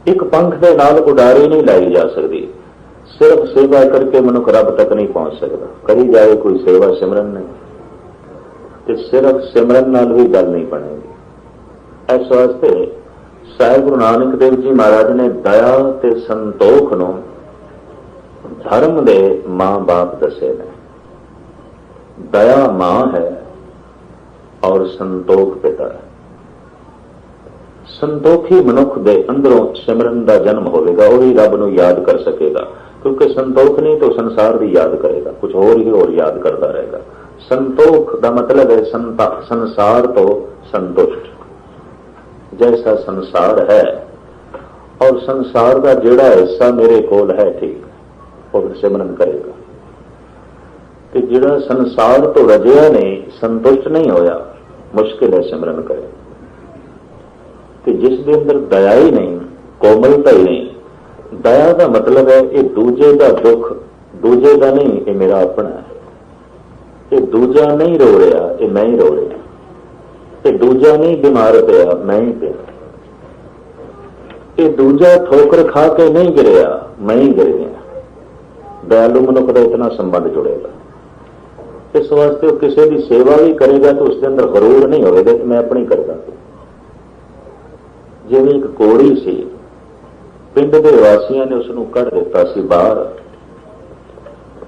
ਇੱਕ ਪੰਖ ਦੇ ਨਾਲ ਉਡਾਰੀ ਨਹੀਂ ਲਾਈ ਜਾ ਸਕਦੀ। ਸਿਰਫ ਸੇਵਾ ਕਰਕੇ ਮਨੁੱਖ ਰੱਬ ਤੱਕ ਨਹੀਂ ਪਹੁੰਚ ਸਕਦਾ। ਕਰੀ ਜਾਏ ਕੋਈ ਸੇਵਾ ਸਿਮਰਨ ਨਹੀਂ, ਤੇ ਸਿਰਫ ਸਿਮਰਨ ਨਾਲ ਵੀ ਗੱਲ ਨਹੀਂ ਬਣੇਗੀ। ਇਸ ਵਾਸਤੇ ਸਾਹਿਬ ਗੁਰੂ ਨਾਨਕ ਦੇਵ ਜੀ ਮਹਾਰਾਜ ਨੇ ਦਇਆ ਤੇ ਸੰਤੋਖ ਨੂੰ ਧਰਮ ਦੇ ਮਾਂ-ਬਾਪ ਦੱਸੇ ਨੇ। ਦਇਆ ਮਾਂ ਹੈ ਔਰ ਸੰਤੋਖ ਪਿਤਾ ਹੈ। ਸੰਤੋਖੀ ਮਨੁੱਖ ਦੇ ਅੰਦਰੋਂ ਸਿਮਰਨ ਦਾ ਜਨਮ ਹੋਵੇਗਾ, ਉਹੀ ਰੱਬ ਨੂੰ ਯਾਦ ਕਰ ਸਕੇਗਾ। ਕਿਉਂਕਿ ਸੰਤੋਖ ਨਹੀਂ ਤਾਂ ਸੰਸਾਰ ਦੀ ਯਾਦ ਕਰੇਗਾ, ਕੁਝ ਹੋਰ ਹੀ ਹੋਰ ਯਾਦ ਕਰਦਾ ਰਹੇਗਾ। ਸੰਤੋਖ ਦਾ ਮਤਲਬ ਹੈ ਸੰਸਾਰ ਤੋਂ ਸੰਤੁਸ਼ਟ। ਜੈਸਾ ਸੰਸਾਰ ਹੈ ਔਰ ਸੰਸਾਰ ਦਾ ਜਿਹੜਾ ਹਿੱਸਾ ਮੇਰੇ ਕੋਲ ਹੈ, ਠੀਕ, ਉਹ ਸਿਮਰਨ ਕਰੇਗਾ। ਤੇ ਜਿਹੜਾ ਸੰਸਾਰ ਤੋਂ ਰਜਿਆ ਨਹੀਂ, ਸੰਤੁਸ਼ਟ ਨਹੀਂ ਹੋਇਆ, ਮੁਸ਼ਕਿਲ ਹੈ ਸਿਮਰਨ ਕਰੇ। ਤੇ ਜਿਸ ਦੇ ਅੰਦਰ ਦਇਆ ਹੀ ਨਹੀਂ, ਕੋਮਲਤਾ ਹੀ ਨਹੀਂ। ਦਇਆ ਦਾ ਮਤਲਬ ਹੈ ਇਹ ਦੂਜੇ ਦਾ ਦੁੱਖ ਦੂਜੇ ਦਾ ਨਹੀਂ, ਇਹ ਮੇਰਾ ਆਪਣਾ ਹੈ। ਇਹ ਦੂਜਾ ਨਹੀਂ ਰੋ ਰਿਹਾ, ਇਹ ਮੈਂ ਹੀ ਰੋ ਰਿਹਾ। ਇਹ ਦੂਜਾ ਨਹੀਂ ਬਿਮਾਰ ਪਿਆ, ਮੈਂ ਹੀ ਪਿਆ। ਇਹ ਦੂਜਾ ਠੋਕਰ ਖਾ ਕੇ ਨਹੀਂ ਗਿਰਿਆ, ਮੈਂ ਹੀ ਗਿਰ ਗਿਆ। ਦਇਆਲੂ ਮਨੁੱਖ ਦਾ ਇਤਨਾ ਸੰਬੰਧ ਜੁੜੇਗਾ। ਇਸ ਵਾਸਤੇ ਉਹ ਕਿਸੇ ਦੀ ਸੇਵਾ ਵੀ ਕਰੇਗਾ ਤਾਂ ਉਸ ਦੇ ਅੰਦਰ ਗਰੂਰ ਨਹੀਂ ਹੋਵੇਗਾ ਕਿ ਮੈਂ ਆਪਣੀ ਕਰਦਾ। ਜਿਵੇਂ ਇੱਕ ਕੋੜੀ ਸੀ, ਪਿੰਡ ਦੇ ਵਾਸੀਆਂ ਨੇ ਉਸ ਨੂੰ ਕੱਢ ਦਿੱਤਾ ਸੀ ਬਾਹਰ,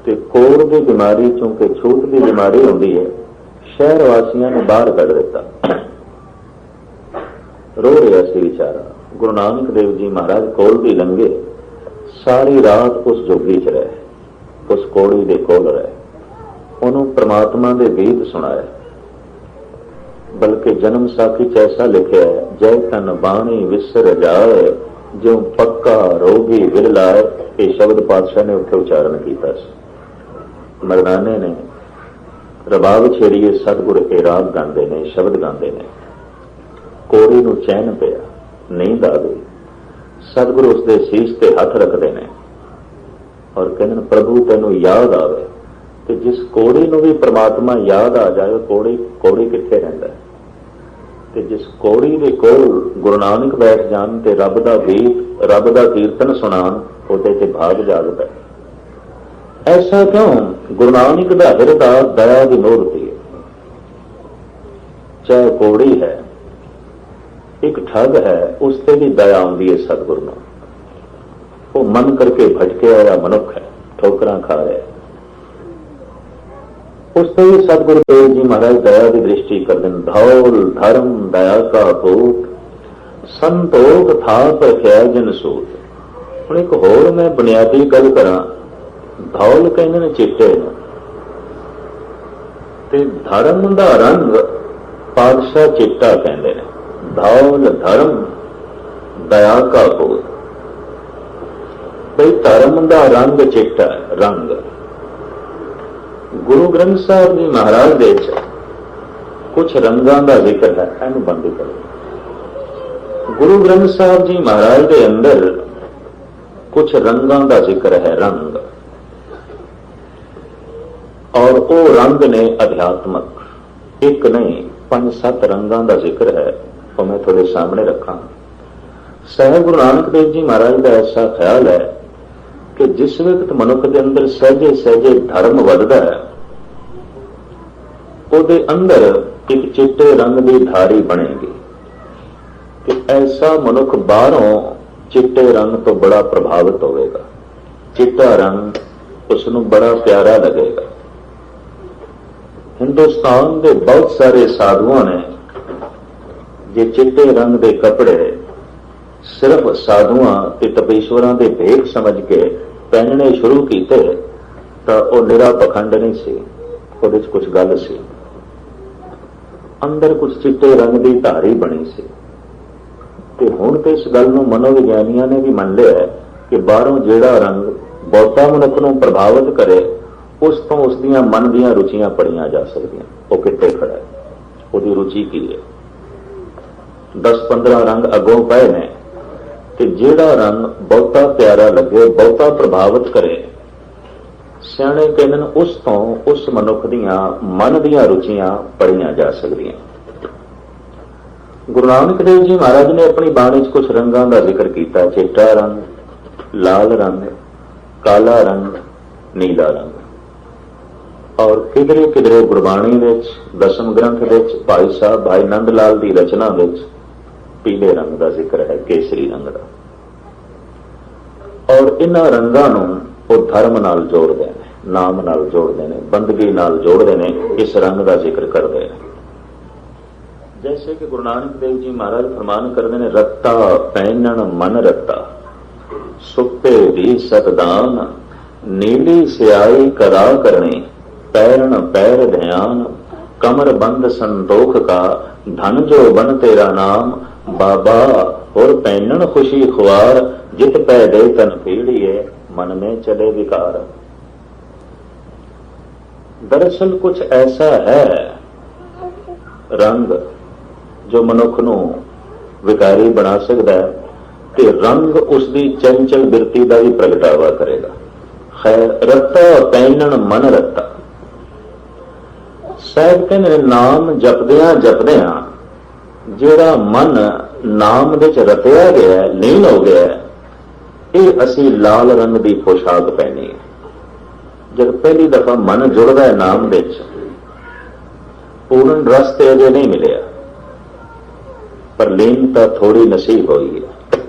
ਤੇ ਕੋੜ ਦੀ ਬਿਮਾਰੀ, ਚੂੰਕਿ ਛੂਤ ਦੀ ਬਿਮਾਰੀ ਹੁੰਦੀ ਹੈ, ਸ਼ਹਿਰ ਵਾਸੀਆਂ ਨੇ ਬਾਹਰ ਕੱਢ ਦਿੱਤਾ। ਰੋ ਰਿਹਾ ਸੀ ਵਿਚਾਰਾ। ਗੁਰੂ ਨਾਨਕ ਦੇਵ ਜੀ ਮਹਾਰਾਜ ਕੋਲ ਦੀ ਲੰਘੇ, ਸਾਰੀ ਰਾਤ ਉਸ ਜੋਗੀ 'ਚ ਰਹੇ, ਉਸ ਕੋੜੀ ਦੇ ਕੋਲ ਰਹੇ, ਉਹਨੂੰ ਪ੍ਰਮਾਤਮਾ ਦੇ ਗੀਤ ਸੁਣਾਏ। ਬਲਕਿ ਜਨਮ ਸਾਖੀ 'ਚ ਐਸਾ ਲਿਖਿਆ ਹੈ, ਜੈ ਤਨ ਬਾਣੀ ਵਿਸਰ ਜਾਏ, ਜੋ ਪੱਕਾ ਰੋਗੀ ਵਿਰ ਲਾਏ। ਇਹ ਸ਼ਬਦ ਪਾਤਸ਼ਾਹ ਨੇ ਉੱਥੇ ਉਚਾਰਨ ਕੀਤਾ ਸੀ। ਮਰਦਾਨੇ ਨੇ ਰਬਾਬ ਛੇੜੀਏ, ਸਤਿਗੁਰ ਇਹ ਰਾਗ ਗਾਉਂਦੇ ਨੇ, ਸ਼ਬਦ ਗਾਉਂਦੇ ਨੇ। ਕੋੜੀ ਨੂੰ ਚੈਨ ਪਿਆ, ਨੀਂਦ ਆ ਗਈ। ਸਤਿਗੁਰੂ ਉਸ ਦੇ ਸੀਸ ਤੇ ਹੱਥ ਰੱਖਦੇ ਨੇ ਔਰ ਕਹਿੰਦੇ ਨੇ, ਪ੍ਰਭੂ ਤੈਨੂੰ ਯਾਦ ਆਵੇ। ਤੇ ਜਿਸ ਕੋੜੀ ਨੂੰ ਵੀ ਪ੍ਰਮਾਤਮਾ ਯਾਦ ਆ ਜਾਏ, ਕੋੜੀ ਕਿੱਥੇ ਰਹਿੰਦਾ? ਤੇ ਜਿਸ ਕੋੜੀ ਦੇ ਕੋਲ ਗੁਰੂ ਨਾਨਕ ਬੈਠ ਜਾਣ ਤੇ ਰੱਬ ਦਾ ਗੀਤ, ਰੱਬ ਦਾ ਕੀਰਤਨ ਸੁਣਾਉਣ, ਉਹਦੇ ਤੇ ਭਾਗ ਜਾਗਦਾ। ਐਸਾ ਕਿਉਂ? ਗੁਰੂ ਨਾਨਕ ਦਾ ਹਿਰਦਾ ਦਇਆ ਦੀ ਮੂਰਤੀ ਹੈ। ਚਾਹੇ ਕੋੜੀ ਹੈ, ਇੱਕ ਠੱਗ ਹੈ, ਉਸ ਤੇ ਵੀ ਦਇਆ ਆਉਂਦੀ ਹੈ ਸਤਿਗੁਰੂ ਨੂੰ। ਉਹ ਮਨ ਕਰਕੇ ਭਟਕਿਆ ਹੋਇਆ ਮਨੁੱਖ ਹੈ, ਠੋਕਰਾਂ ਖਾ ਰਿਹਾ। ਉਸ ਤੇ ਵੀ ਸਤਿਗੁਰੂ ਦੇਵ ਜੀ ਮਹਾਰਾਜ ਦਇਆ ਦੀ ਦ੍ਰਿਸ਼ਟੀ ਕਰਦੇ ਨੇ। ਧੌਲ ਧਰਮ ਦਇਆ ਕਾ ਭੂਤ, ਸੰਤੋਖ ਥਾਪ ਰਖਿਆ ਜਨ ਸੂਤ। ਹੁਣ ਇੱਕ ਹੋਰ ਮੈਂ ਬੁਨਿਆਦੀ ਗੱਲ ਕਰਾਂ। ਧੌਲ ਕਹਿੰਦੇ ਨੇ ਚਿੱਟੇ ਨੂੰ, ਤੇ ਧਰਮ ਦਾ ਰੰਗ ਪਾਤਸ਼ਾਹ ਚਿੱਟਾ ਕਹਿੰਦੇ ਨੇ। ਧੌਲ ਧਰਮ ਦਇਆ ਕਾ ਭੂਤ। ਬਈ ਧਰਮ ਦਾ ਰੰਗ ਚਿੱਟਾ ਰੰਗ। ਗੁਰੂ ਗ੍ਰੰਥ ਸਾਹਿਬ ਜੀ ਮਹਾਰਾਜ ਦੇ ਵਿੱਚ ਕੁਝ ਰੰਗਾਂ ਦਾ ਜ਼ਿਕਰ ਹੈ, ਇਹਨੂੰ ਬੰਦ ਕਰੋ। ਗੁਰੂ ਗ੍ਰੰਥ ਸਾਹਿਬ ਜੀ ਮਹਾਰਾਜ ਦੇ ਅੰਦਰ ਕੁਝ ਰੰਗਾਂ ਦਾ ਜ਼ਿਕਰ ਹੈ, ਰੰਗ। ਔਰ ਉਹ ਰੰਗ ਨੇ ਅਧਿਆਤਮਕ। ਇੱਕ ਨਹੀਂ, 5-7 ਰੰਗਾਂ ਦਾ ਜ਼ਿਕਰ ਹੈ, ਉਹ ਮੈਂ ਤੁਹਾਡੇ ਸਾਹਮਣੇ ਰੱਖਾਂ। ਸਾਹਿਬ ਗੁਰੂ ਨਾਨਕ ਦੇਵ ਜੀ ਮਹਾਰਾਜ ਦਾ ਐਸਾ ਖਿਆਲ ਹੈ ਕਿ ਜਿਸ ਵਕਤ ਮਨੁੱਖ ਦੇ ਅੰਦਰ ਸਹਿਜੇ ਸਹਿਜੇ ਧਰਮ ਵੱਧਦਾ ਹੈ, ਉਹਦੇ ਅੰਦਰ ਇੱਕ ਚਿੱਟੇ ਰੰਗ ਦੀ ਧਾਰੀ ਬਣੇਗੀ। ਕਿ ਐਸਾ ਮਨੁੱਖ ਬਾਹਰੋਂ ਚਿੱਟੇ ਰੰਗ ਤੋਂ ਬੜਾ ਪ੍ਰਭਾਵਿਤ ਹੋਵੇਗਾ। ਚਿੱਟਾ ਰੰਗ ਉਸ ਨੂੰ ਬੜਾ ਪਿਆਰਾ ਲੱਗੇਗਾ। हिंदुस्तान के बहुत सारे साधुओं ने जे चिट्टे रंग के कपड़े सिर्फ साधुआं ते तपेश्वरां दे भेख समझ के पहनने शुरू किए तो वह निरा पखंड नहीं सी, उहदे च कुछ गल सी, अंदर कुछ चिट्टे रंग की धारी बनी सी। ते हुण ते इस गल नूं मनोविग्यानियां ने भी मान लिया है कि बाहरों जिहड़ा रंग बहुता मनुख नूं प्रभावित करे उस तो उसदियां मन दियां रुचियां पढ़ियां जा सकदियां। वो कित्थे खड़ा है, उसकी रुचि की है। 10-15 रंग अगों पए ने ते जिहड़ा रंग बहुता प्यारा लगे, बहुता प्रभावित करे, सियाणे कहन उस तो उस मनुख दियां मन दियां रुचियां पढ़ियां जा सकदियां। गुरु नानक देव जी महाराज ने अपनी बाणी च कुछ रंगां दा जिक्र किया, चिट्टा रंग, लाल रंग, काला रंग, नीला रंग। और किधरे किधरे गुरबाणी विच, दसम ग्रंथ विच, भाई साहब भाई नंद लाल की रचना विच पीले रंग का जिक्र है, केसरी रंग का। और इन्हां रंगां नूं वो धर्म नाल जोड़ते हैं, नाम नाल जोड़ते हैं, बंदगी नाल जोड़ते हैं, इस रंग का जिक्र करते हैं। जैसे कि गुरु नानक देव जी महाराज फरमान करते हैं, रत्ता पहनन मन रत्ता, सुप्ते दी सतदान, नीली स्याई करा करनी, पैरण पैर ध्यान, कमर बंद संतोख का, धन जो बन तेरा नाम, बाबा और पहनन खुशी खुआर, जित पै दे तन पीड़िए, मन में चले विकार। दरअसल कुछ ऐसा है रंग जो मनुख नूं विकारी बना सकता है, कि रंग उसकी चंचल बिरती का भी प्रगटावा करेगा। खैर, रत्ता पहनन मन रत्ता, साहब कहने नाम जपदियां जपदियां जिहड़ा मन नाम दे च रतिया गया, लीन हो गया, ये असी लाल रंग की पोशाक पहनी है। जब पहली दफा मन जुड़ता है नाम दे च, पूर्ण रस ते अजे नहीं मिलिया, पर लीनता थोड़ी नसीब हुई है,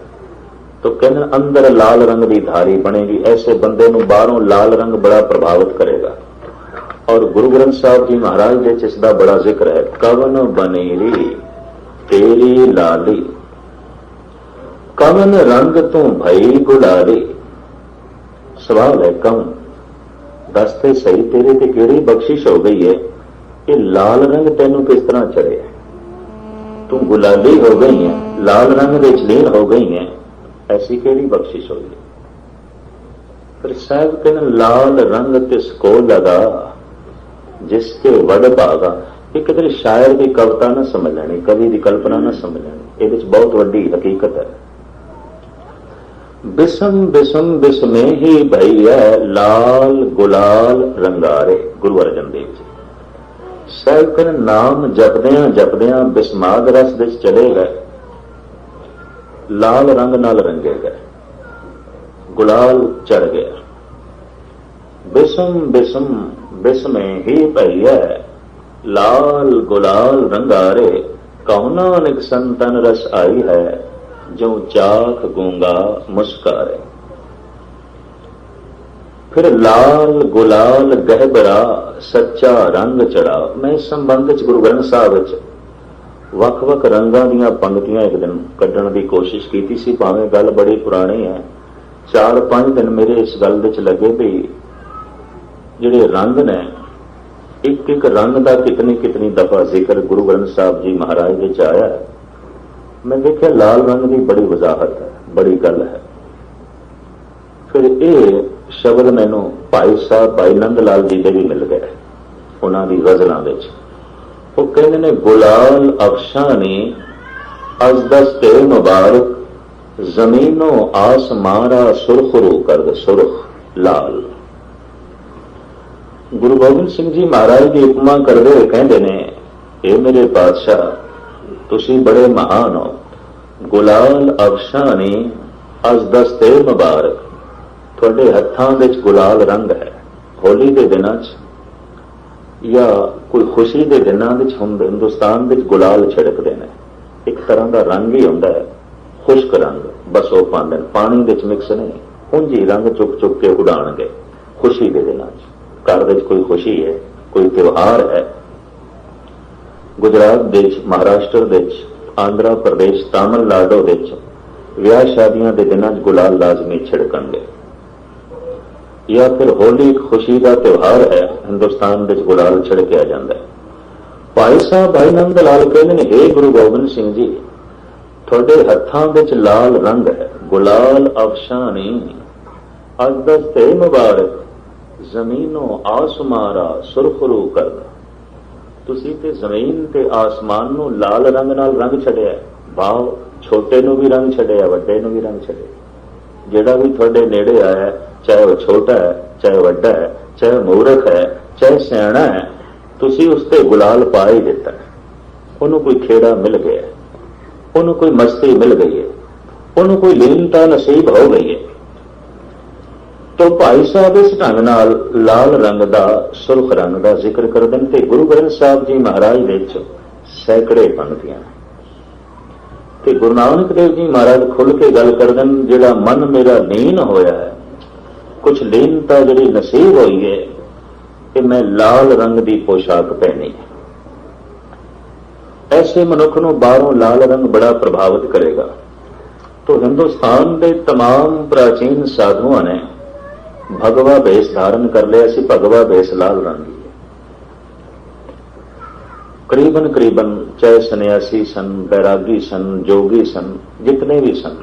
तो कहने अंदर लाल रंग की धारी बनेगी। ऐसे बंदे नूं बाहरों लाल रंग बड़ा प्रभावित करेगा। और गुरु ग्रंथ साहब जी महाराज दे च इसदा बड़ा जिक्र है, कवन बनेरी तेरी लाली, कवन रंग तू भई गुलाली। सवाल है कवन, दसते सही तेरे ते केड़ी बख्शिश हो गई है, ये लाल रंग तेनू किस तरह चढ़े, तू गुलाली हो गई है, लाल रंग विच लीन हो गई है, ऐसी केड़ी बख्शिश हो गई। फिर साहब कहने लाल रंग तिसको लगा, जिसके वड़ भागा। एक किधर शायर की कविता ना समझ लेनी, कवि की कल्पना ना समझ लेनी, ये बहुत वड्डी हकीकत है। बिसम बिसम बिसमे ही भैया लाल गुलाल रंगारे, गुरु अर्जन देव जी साहब कहने नाम जपदियां जपदियां बिस्माद रस विच चले गए, लाल रंग नाल रंगे गए, गुलाल चढ़ गया। बिसम बिसम बिसमे ही भैया लाल गुलाल रंगारे, कौना निक संतन रस आई है, जो चाख गूंगा मुस्कारे। फिर लाल गुलाल गहबरा सच्चा रंग चढ़ा। मैं इस संबंध च गुरु ग्रंथ साहब वख-वख रंगां दीयां पंक्तियां एक दिन कढ़ण की कोशिश की सी, भावें गल बड़ी पुरानी है। 4-5 दिन मेरे इस गल विच लगे भी जिहड़े रंग ने, एक एक रंग का कितनी कितनी दफा जिक्र गुरु ग्रंथ साहब जी महाराज विच आया है। मैं देखिया लाल रंग की बड़ी वजाहत है, बड़ी गल है। फिर ये शब्द मैनू भाई साहब भाई नंद लाल जी के भी मिल गए, उन्होंने गजलों विच। वो कहते ने गुलाल अफशानी अज दस्ते मुबारक, जमीनों आसमारा सुरखरू कर दे सुरख लाल। गुरु गोबिंद सिंह जी महाराज की उपमा करते हुए कहते ने, ये मेरे पातशाह तुसी बड़े महान हो, गुलाल अफशानी अज दस्ते मुबारक, थोड़े हत्थां विच गुलाल रंग है। होली के दिनों या कोई खुशी के दिनों हिंदुस्तान विच गुलाल छिड़कते हैं, एक तरह का रंग ही होंदा है, खुश्क रंग, बस वो पाते पानी विच मिक्स नहीं, उंज ही रंग चुक चुक के उड़ाणगे खुशी के दिनों। घर में कोई खुशी है, कोई त्योहार है, ਗੁਜਰਾਤ ਵਿੱਚ, ਮਹਾਰਾਸ਼ਟਰ ਵਿੱਚ, ਆਂਧਰਾ ਪ੍ਰਦੇਸ਼, ਤਾਮਿਲਨਾਡੂ ਵਿੱਚ ਵਿਆਹ ਸ਼ਾਦੀਆਂ ਦੇ ਦਿਨਾਂ 'ਚ ਗੁਲਾਲ ਲਾਜ਼ਮੀ ਛਿੜਕਣਗੇ। ਜਾਂ ਫਿਰ ਹੋਲੀ ਇੱਕ ਖੁਸ਼ੀ ਦਾ ਤਿਉਹਾਰ ਹੈ, ਹਿੰਦੁਸਤਾਨ ਵਿੱਚ ਗੁਲਾਲ ਛਿੜਕਿਆ ਜਾਂਦਾ ਹੈ। ਭਾਈ ਸਾਹਿਬ ਭਾਈ ਨੰਦ ਲਾਲ ਕਹਿੰਦੇ ਨੇ, ਹੇ ਗੁਰੂ ਗੋਬਿੰਦ ਸਿੰਘ ਜੀ, ਤੁਹਾਡੇ ਹੱਥਾਂ ਵਿੱਚ ਲਾਲ ਰੰਗ ਹੈ, ਗੁਲਾਲ ਅਫਸ਼ਾਨੀ ਅੱਜ ਦਸਤੇ ਮੁਬਾਰਕ ਜ਼ਮੀਨੋਂ ਆਸਮਾਰਾ ਸੁਰਖਰੂ ਕਰਦਾ। ਤੁਸੀਂ ਤੇ ਜ਼ਮੀਨ ਤੇ ਆਸਮਾਨ ਨੂੰ ਲਾਲ ਰੰਗ ਨਾਲ ਰੰਗ ਛੱਡਿਆ। ਭਾਵ ਛੋਟੇ ਨੂੰ ਵੀ ਰੰਗ ਛੱਡਿਆ, ਵੱਡੇ ਨੂੰ ਵੀ ਰੰਗ ਛੱਡਿਆ। ਜਿਹੜਾ ਵੀ ਤੁਹਾਡੇ ਨੇੜੇ ਆਇਆ, ਚਾਹੇ ਉਹ ਛੋਟਾ ਹੈ, ਚਾਹੇ ਵੱਡਾ ਹੈ, ਚਾਹੇ ਮੂਰਖ ਹੈ, ਚਾਹੇ ਸਿਆਣਾ ਹੈ, ਤੁਸੀਂ ਉਸ ਤੇ ਗੁਲਾਲ ਪਾ ਹੀ ਦਿੱਤਾ। ਉਹਨੂੰ ਕੋਈ ਖੇੜਾ ਮਿਲ ਗਿਆ, ਉਹਨੂੰ ਕੋਈ ਮਸਤੀ ਮਿਲ ਗਈ ਹੈ, ਉਹਨੂੰ ਕੋਈ ਲੀਨਤਾ ਨਸੀਬ ਹੋ ਗਈ ਹੈ। ਤੋ ਭਾਈ ਸਾਹਿਬ ਇਸ ਢੰਗ ਨਾਲ ਲਾਲ ਰੰਗ ਦਾ, ਸੁਰਖ ਰੰਗ ਦਾ ਜ਼ਿਕਰ ਕਰਦੇ ਨੇ। ਤੇ ਗੁਰੂ ਗ੍ਰੰਥ ਸਾਹਿਬ ਜੀ ਮਹਾਰਾਜ ਵਿੱਚ ਸੈਂਕੜੇ ਪੰਕਤੀਆਂ ਤੇ ਗੁਰੂ ਨਾਨਕ ਦੇਵ ਜੀ ਮਹਾਰਾਜ ਖੁੱਲ੍ਹ ਕੇ ਗੱਲ ਕਰਦੇ ਨੇ, ਜਿਹੜਾ ਮਨ ਮੇਰਾ ਲੀਨ ਹੋਇਆ ਹੈ, ਕੁਛ ਲੀਨਤਾ ਜਿਹੜੀ ਨਸੀਬ ਹੋਈ ਹੈ, ਕਿ ਮੈਂ ਲਾਲ ਰੰਗ ਦੀ ਪੋਸ਼ਾਕ ਪਹਿਨੀ ਹੈ। ਐਸੇ ਮਨੁੱਖ ਨੂੰ ਬਾਹਰੋਂ ਲਾਲ ਰੰਗ ਬੜਾ ਪ੍ਰਭਾਵਿਤ ਕਰੇਗਾ। ਤੋ ਹਿੰਦੁਸਤਾਨ ਦੇ तमाम ਪ੍ਰਾਚੀਨ ਸਾਧੂਆਂ ਨੇ ਭਗਵਾ ਭੇਸ ਧਾਰਨ ਕਰ ਲਿਆ ਸੀ। ਭਗਵਾ ਭੇਸ ਲਾਲ ਰੰਗ ਦੀ ਹੈ। ਕਰੀਬਨ ਚਾਹੇ ਸੰਨਿਆਸੀ ਸਨ, ਬੈਰਾਗੀ ਸਨ, ਜੋਗੀ ਸਨ, ਜਿਤਨੇ ਵੀ ਸਨ,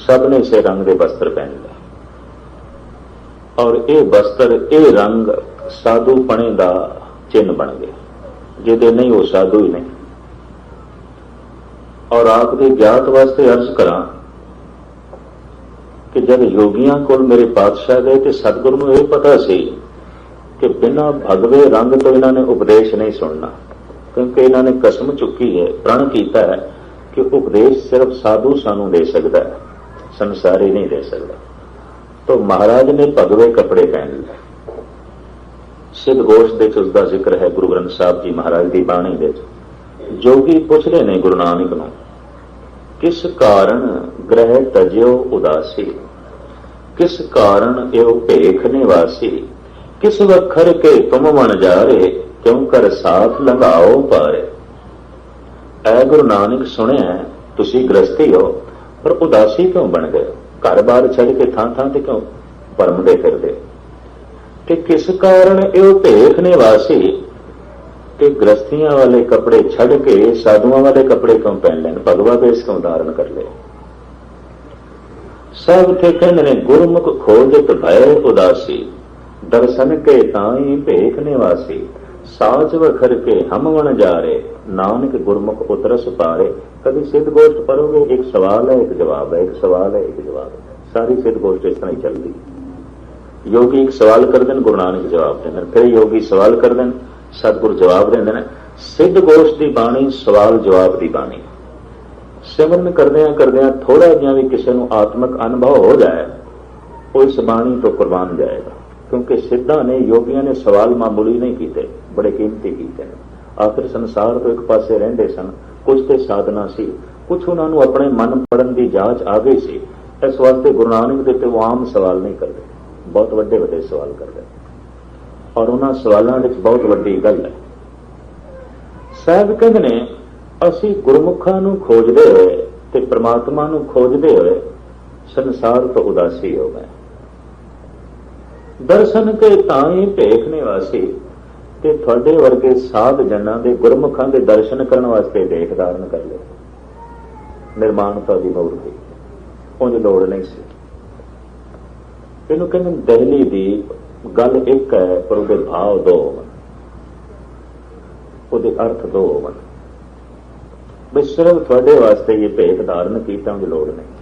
ਸਭ ਨੇ ਇਸੇ ਰੰਗ ਦੇ ਵਸਤਰ ਪਹਿਨ ਲਏ। ਔਰ ਇਹ ਵਸਤਰ, ਇਹ ਰੰਗ ਸਾਧੂਪਣੇ ਦਾ ਚਿੰਨ੍ਹ ਬਣ ਗਏ। ਜਿਹਦੇ ਨਹੀਂ ਉਹ ਸਾਧੂ ਹੀ ਨਹੀਂ। ਔਰ ਆਪ ਦੇ ਗਿਆਤ ਵਾਸਤੇ ਅਰਜ਼ ਕਰਾਂ ਕਿ ਜਦ ਯੋਗੀਆਂ ਕੋਲ ਮੇਰੇ ਪਾਤਸ਼ਾਹ ਗਏ ਤੇ ਸਤਿਗੁਰੂ ਨੂੰ ਇਹ ਪਤਾ ਸੀ ਕਿ ਬਿਨਾਂ ਭਗਵੇ ਰੰਗ ਤੋਂ ਇਹਨਾਂ ਨੇ ਉਪਦੇਸ਼ ਨਹੀਂ ਸੁਣਨਾ, ਕਿਉਂਕਿ ਇਹਨਾਂ ਨੇ ਕਸਮ ਚੁੱਕੀ ਹੈ, ਪ੍ਰਣ ਕੀਤਾ ਹੈ ਕਿ ਉਪਦੇਸ਼ ਸਿਰਫ ਸਾਧੂ ਸਾਨੂੰ ਦੇ ਸਕਦਾ ਹੈ, ਸੰਸਾਰੀ ਨਹੀਂ ਦੇ ਸਕਦਾ। तो महाराज ने भगवे कपड़े पहन लए। सिद्ध गोश दे उस दा जिक्र है गुरु ग्रंथ साहब जी महाराज की बाणी दे। जोगी पुछदे ने गुरु नानक नूं, किस कारण ग्रह तजियो उदासी, किस कारण एओ भेख निवासी, किस वखर के तुम मन जारे, क्यों कर साथ लगाओ पारे। ऐ गुरु नानक सुनिया तुसी गृहस्थी हो पर उदासी क्यों बन गए, घर बार छड़ के थां थां ते क्यों परमदे फिरदे, कि किस कारण एओ भेख निवासी, कि गृहस्थियां वाले कपड़े छड़ के साधुआं वाले कपड़े क्यों पहन लेन, भगवा भेष क्यों धारण कर ले। सब थे कहंदे ने गुरमुख खोजत भय उदासी, दर्शन के ताई भेख निवासी, साज वखर के हम वन जारे, नानक गुरमुख उतरस पारे। कभी सिद्ध गोष्ठ पढ़ोगे, एक सवाल है एक जवाब है, एक सवाल है एक जवाब है। सारी सिद्ध गोष्ठ इस तरह ही चलती। योगी एक सवाल कर देन, गुरु नानक जवाब देंगे, फिर योगी सवाल कर देन, सतगुरु जवाब देंगे ने। सिद्ध गोष्ठ की बाणी सवाल जवाब की बाणी। सिमरन करदियां थोड़ा जिहा भी किसी को आत्मक अनुभव हो जाए, वो इस बाणी तो कुर्बान जाएगा, क्योंकि सिद्धा ने, योगियों ने सवाल मामूली नहीं किए, बड़े कीमती किए हैं। आखिर संसार तो एक पासे रहिंदे सन, कुछ तो साधना सी, कुछ उन्होंने अपने मन पढ़न की जांच आ गई सी। इस वास्ते गुरु नानक देव ते वो आम सवाल नहीं करते, बहुत वड्डे वड्डे सवाल करते, और उन्होंने सवालों में बहुत वड्डी गल है। साहब कहते ने असी गुरमुखा नूं खोजदे होए ते परमात्मा नूं खोजदे होए संसार तो उदासी हो गए। दर्शन के ताई भेख निवासी, ते थोड़े वर्गे साध जना दे गुरमुखां दे दर्शन करने वास्ते भेख धारण कर ले। निर्माणता की मूर्ति उंज लोड़ नहीं सी। इहनूं कहंदे दहली दीप, गल एक है पर उहदे भाव दो होवन, उहदे अर्थ दो होवन। बस सिर्फ थोड़े वास्ते ये भेख धारण कीता उंज लोड़ नहीं।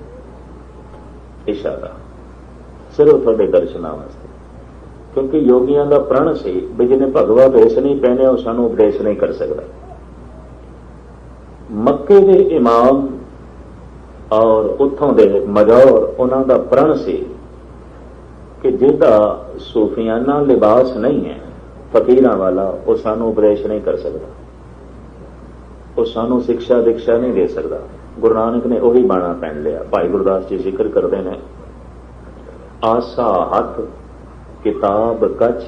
इशारा सिर्फ थोड़े दर्शनां वास्ते, क्योंकि योगियों का प्रण से भी जिन्हें भगवा भेष नहीं पहने वो सानू उपदेश नहीं कर सकता। मक्के के इमाम और उतों के मजौर उन्हों का प्रण से कि जिहदा सूफियाना लिबास नहीं है फकीरां वाला, वो सानू उपदेश नहीं कर सकता, वो सानू शिक्षा दीक्षा नहीं दे सकता। गुरु नानक ने वही बाणा पहन लिया। भाई गुरदास जी जिक्र करते हैं, आसा हथ किताब कछ,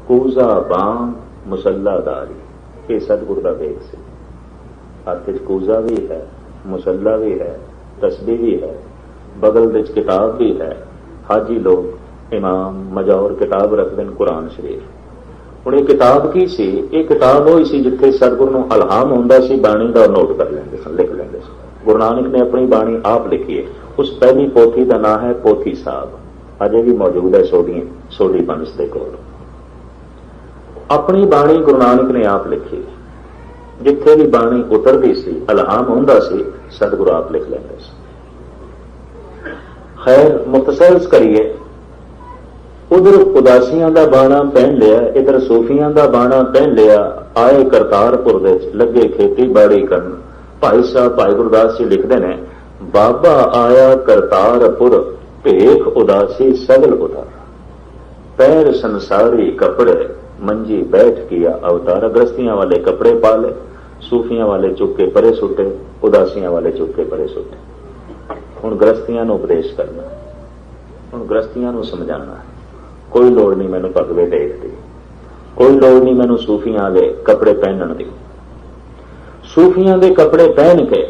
कूजा बाण मुसल्लादारी। ये सतगुरु का वेग से। हथ च कूजा भी है, मुसल्ला भी है, तस्बीह भी है, बगल विच किताब भी है। हाजी लोग इमाम मजौर किताब रखते हैं कुरान शरीफ। हुण ये किताब की सी? ये किताब होई सी जिथे सतगुरु नूं इल्हाम हुंदा सी, बाणी दा नोट कर लैंदे सन, लिख लैंदे सन। गुरु नानक ने अपनी बाणी आप लिखी है। उस पहली पोथी का नाम है पोथी साहब, अजे भी मौजूद है सोडी बंस दे कोल। अपनी बाणी गुरु नानक ने आप लिखी। जिथे भी बाणी उतरती सी, इल्हाम हुंदा सी, सतगुरु आप लिख लैंदे सी। खैर मुख्तसर करिए, उधर उदासियां दा बाणा पहन लिया, इधर सूफियां दा बाणा पहन लिया। आए करतारपुर दे लगे खेतीबाड़ी करन। भाई साहब भाई गुरदास जी लिखते हैं, बाबा आया करतारपुर भेख उदासी सगल उतार, पैर संसारी कपड़े मंजी बैठ किया अवतार। गृहस्थियां वाले कपड़े पा ले, सूफियां वाले चुक के परे सुटे, उदासियां वाले चुक के परे सुटे। हुण गृहस्थियां नूं उपदेश करना, हुण गृहस्थियां नूं समझाना। कोई लोड़ नहीं मैनूं भगवे देखदी, कोई लोड़ नहीं मैनूं सूफियां वाले कपड़े पहनण दी। सूफियां दे कपड़े पहन के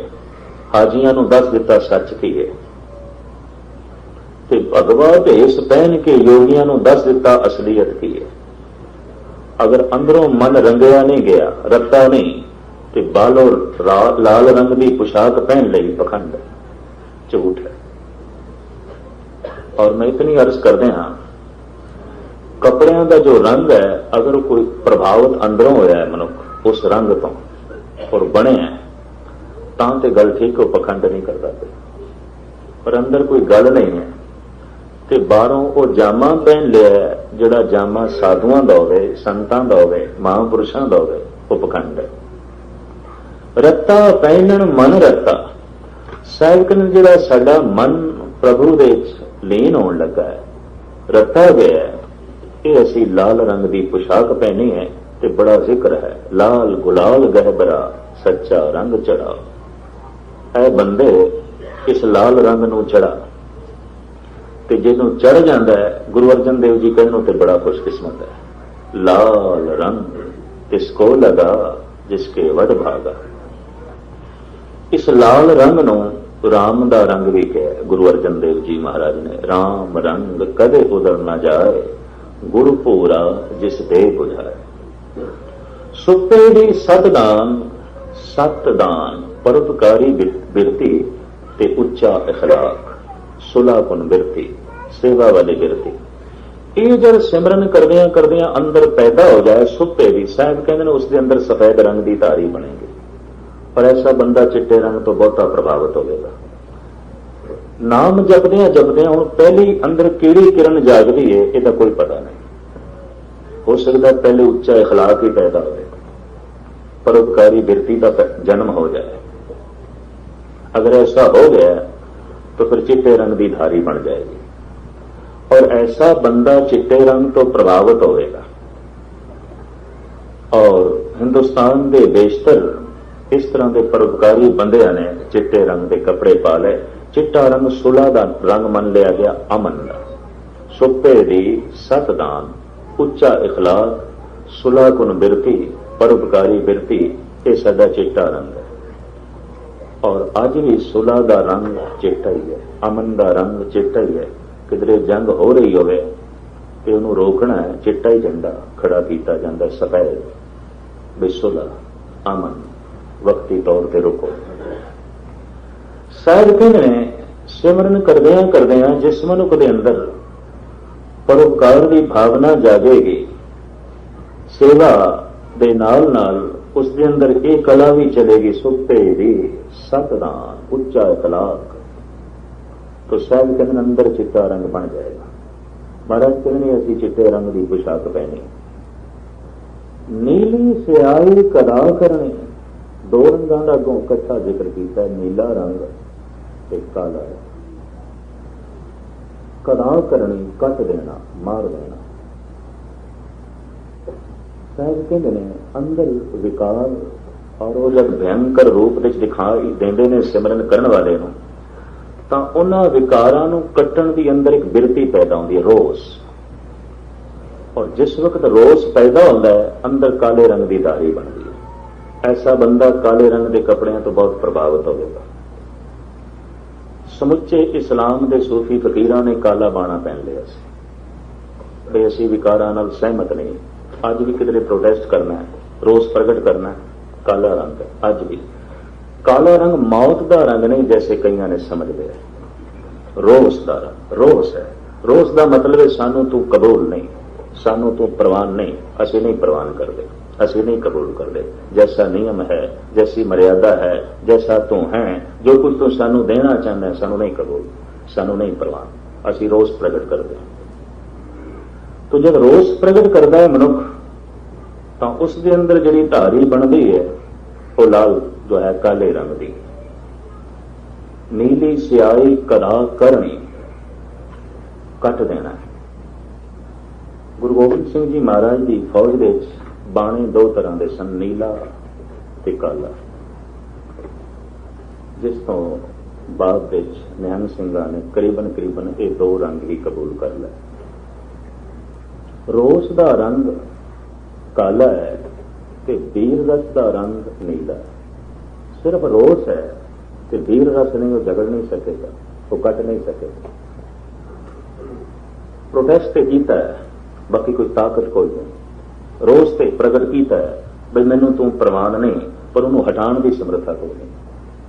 हाजियां नूं दस दिता सच की है, ते भगवा भेस पहन के योगियां नूं दस दिता असलीयत की है। अगर अंदरों मन रंगया नहीं गया, रत्ता नहीं, तो बालो लाल रंग की पोशाक पहन ली, पखंड झूठ है। और मैं इतनी अर्ज करदे हां, कपड़ियां का जो रंग है, अगर कोई प्रभावित अंदरों होया है मनुख उस रंग तो और बने है, तां ते गल ठीक, वो पखंड नहीं करता। पर अंदर कोई गल नहीं है ते बाहरों वो जामा पहन लिया है, जिहड़ा जामा साधुआं दा होवे, संतां दा होवे, महापुरुषां दा होवे, वो पखंड है। रत्ता पहनण मन रत्ता। साहिब कहने जिहड़ा साडा मन प्रभु दे लीन होण लगा है, रत्ता गया है, ये असी लाल रंग की पोशाक पहनी है ते बड़ा जिक्र है, लाल गुलाल गहबरा सच्चा रंग चढ़ा। ऐ बंदे इस लाल रंग नूं चढ़ा, ते जिन्हों चढ़ जाता है, गुरु अर्जन देव जी कहनों ते बड़ा खुशकिस्मत है। लाल रंग तिसको लगा जिसके वड भागा। इस लाल रंग नूं राम दा रंग भी कहा गुरु अर्जन देव जी महाराज ने। राम रंग कदे उधर न जाए, गुरु पूरा जिस दे बुझाए। सुपे दी सतदान सतदान, परोपकारी बिरती ते उच्चा इखलाक, सुलाकुन बिरती, सेवा वाली बिरती। ये जब सिमरन करदियां करदियां अंदर पैदा हो जाए सुपे दी, साहब कहते हैं उसके अंदर सफेद रंग की धारी बनेगी। पर ऐसा बंदा चिट्टे रंग तो बहुता प्रभावित होगा। नाम जपदियां जपदियां हुण पहली अंदर किहड़ी किरण जागदी है, इसका कोई पता नहीं। हो सकता पहले उच्चा इखलाक ही पैदा हो, परोपकारी बिरती का जन्म हो जाए। अगर ऐसा हो गया तो फिर चिट्टे रंग की धारी बन जाएगी, और ऐसा बंदा चिट्टे रंग तो प्रभावित होगा। और हिंदुस्तान के बेशतर इस तरह के परोपकारी बंदियां ने चिट्टे रंग के कपड़े पा ले। चिट्टा रंग सुलह का रंग मन लिया गया, अमन का। सुपे दी सतदान, उच्चा इखलाक, सुलह कुन बिरती, परोपकारी बिरती, ये साडा चिट्टा रंग है। और अज भी सुलह का रंग चिट्टा ही है, अमन का रंग चिट्टा ही है। किधरे जंग हो रही होवे ते उन्होंने रोकना है, चिट्टा ही झंडा खड़ा किया जाता है, सफेद, सुलह अमन, वक्ती तौर पर रुको। साहिब कहते हैं सिमरन करदियां करदियां जिस मनुख के अंदर परोपकार की भावना जागेगी, सेवा दे नाल नाल उसके अंदर एक कला भी चलेगी, सुपे दी सतदान, उच्चा इखलाक, तो साहिब कहते अंदर चिट्टा रंग बन जाएगा। महाराज कहने असी चिट्टे रंग की पोशाक पहनी, नीली सियाई कदा करनी। दो रंगों का अगों इकट्ठा जिक्र किया, नीला रंग ते काला रंग। कदा करनी, कट देना, मार देना। साहब कहते हैं अंदर विकार, और वो जब भयंकर रूप दिखाई देंदे ने सिमरन करने वाले नूं, तां उन्हां विकारां नूं कट्टण दी अंदर एक बिरती पैदा होंदी है, रोस। और जिस वक्त रोस पैदा होता है, अंदर काले रंग की धारी बनती है। ਐਸਾ ਬੰਦਾ ਕਾਲੇ ਰੰਗ ਦੇ ਕੱਪੜਿਆਂ ਤੋਂ ਬਹੁਤ ਪ੍ਰਭਾਵਿਤ ਹੋਵੇਗਾ। ਸਮੁੱਚੇ ਇਸਲਾਮ ਦੇ ਸੂਫੀ ਫਕੀਰਾਂ ਨੇ ਕਾਲਾ ਬਾਣਾ ਪਹਿਨ ਲਿਆ ਸੀ ਵੀ ਅਸੀਂ ਵਿਕਾਰਾਂ ਨਾਲ ਸਹਿਮਤ ਨਹੀਂ। ਅੱਜ ਵੀ ਕਿਧਰੇ ਪ੍ਰੋਟੈਸਟ ਕਰਨਾ ਹੈ, ਰੋਸ ਪ੍ਰਗਟ ਕਰਨਾ ਹੈ, ਕਾਲਾ ਰੰਗ ਹੈ। ਅੱਜ ਵੀ ਕਾਲਾ ਰੰਗ ਮੌਤ ਦਾ ਰੰਗ ਨਹੀਂ ਜੈਸੇ ਕਈਆਂ ਨੇ ਸਮਝ ਲਿਆ, ਰੋਸ ਦਾ ਰੰਗ ਰੋਸ ਹੈ। ਰੋਸ ਦਾ ਮਤਲਬ ਹੈ ਸਾਨੂੰ ਤੂੰ ਕਬੂਲ ਨਹੀਂ, ਸਾਨੂੰ ਤੂੰ ਪ੍ਰਵਾਨ ਨਹੀਂ, ਅਸੀਂ ਨਹੀਂ ਪ੍ਰਵਾਨ ਕਰਦੇ, ਅਸੀਂ ਨਹੀਂ ਕਬੂਲ ਕਰਦੇ। ਜੈਸਾ ਨਿਯਮ ਹੈ, ਜੈਸੀ ਮਰਿਆਦਾ ਹੈ, ਜੈਸਾ ਤੂੰ ਹੈ, ਜੋ ਕੁਝ ਤੂੰ ਸਾਨੂੰ ਦੇਣਾ ਚਾਹੁੰਦਾ ਹੈ, ਸਾਨੂੰ ਨਹੀਂ ਕਬੂਲ, ਸਾਨੂੰ ਨਹੀਂ ਪ੍ਰਵਾਨ, ਅਸੀਂ ਰੋਸ ਪ੍ਰਗਟ ਕਰਦੇ ਹਾਂ। ਤੋ ਜਦ ਰੋਸ ਪ੍ਰਗਟ ਕਰਦਾ ਹੈ ਮਨੁੱਖ ਤਾਂ ਉਸ ਦੇ ਅੰਦਰ ਜਿਹੜੀ ਧਾਰੀ ਬਣਦੀ ਹੈ ਉਹ ਲਾਲ ਜੋ ਹੈ ਕਾਲੇ ਰੰਗ ਦੀ। ਨੀਲੀ ਸਿਆਹੀ ਕਦਾ ਕਰਨੀ, ਕੱਟ ਦੇਣਾ ਹੈ। ਗੁਰੂ ਗੋਬਿੰਦ ਸਿੰਘ ਜੀ ਮਹਾਰਾਜ ਦੀ ਫੌਜ ਦੇ ਵਿੱਚ ਬਾਣੇ ਦੋ ਤਰ੍ਹਾਂ ਦੇ ਸਨ, ਨੀਲਾ ਤੇ ਕਾਲਾ, ਜਿਸ ਤੋਂ ਬਾਅਦ ਵਿੱਚ ਨਿਹੰਗ ਸਿੰਘਾਂ ਨੇ ਕਰੀਬਨ ਇਹ ਦੋ ਰੰਗ ਹੀ ਕਬੂਲ ਕਰ ਲਏ। ਰੋਸ ਦਾ ਰੰਗ ਕਾਲਾ ਹੈ ਤੇ ਵੀਰ ਰਸ ਦਾ ਰੰਗ ਨੀਲਾ ਹੈ। ਸਿਰਫ ਰੋਸ ਹੈ ਤੇ ਵੀਰ ਰਸ ਨਹੀਂ, ਉਹ ਝਗੜ ਨਹੀਂ ਸਕੇਗਾ, ਉਹ ਕੱਟ ਨਹੀਂ ਸਕੇਗਾ। ਪ੍ਰੋਟੈਸਟ ਤੇ ਕੀਤਾ ਹੈ, ਬਾਕੀ ਕੋਈ ਤਾਕਤ ਕੋਈ ਨਹੀਂ। ਰੋਸ ਤੇ ਪ੍ਰਗਟ ਕੀਤਾ ਹੈ ਬਈ ਮੈਨੂੰ ਤੂੰ ਪ੍ਰਵਾਨ ਨਹੀਂ, ਪਰ ਉਹਨੂੰ ਹਟਾਉਣ ਦੀ ਸਮਰੱਥਾ ਕੋਈ ਨਹੀਂ,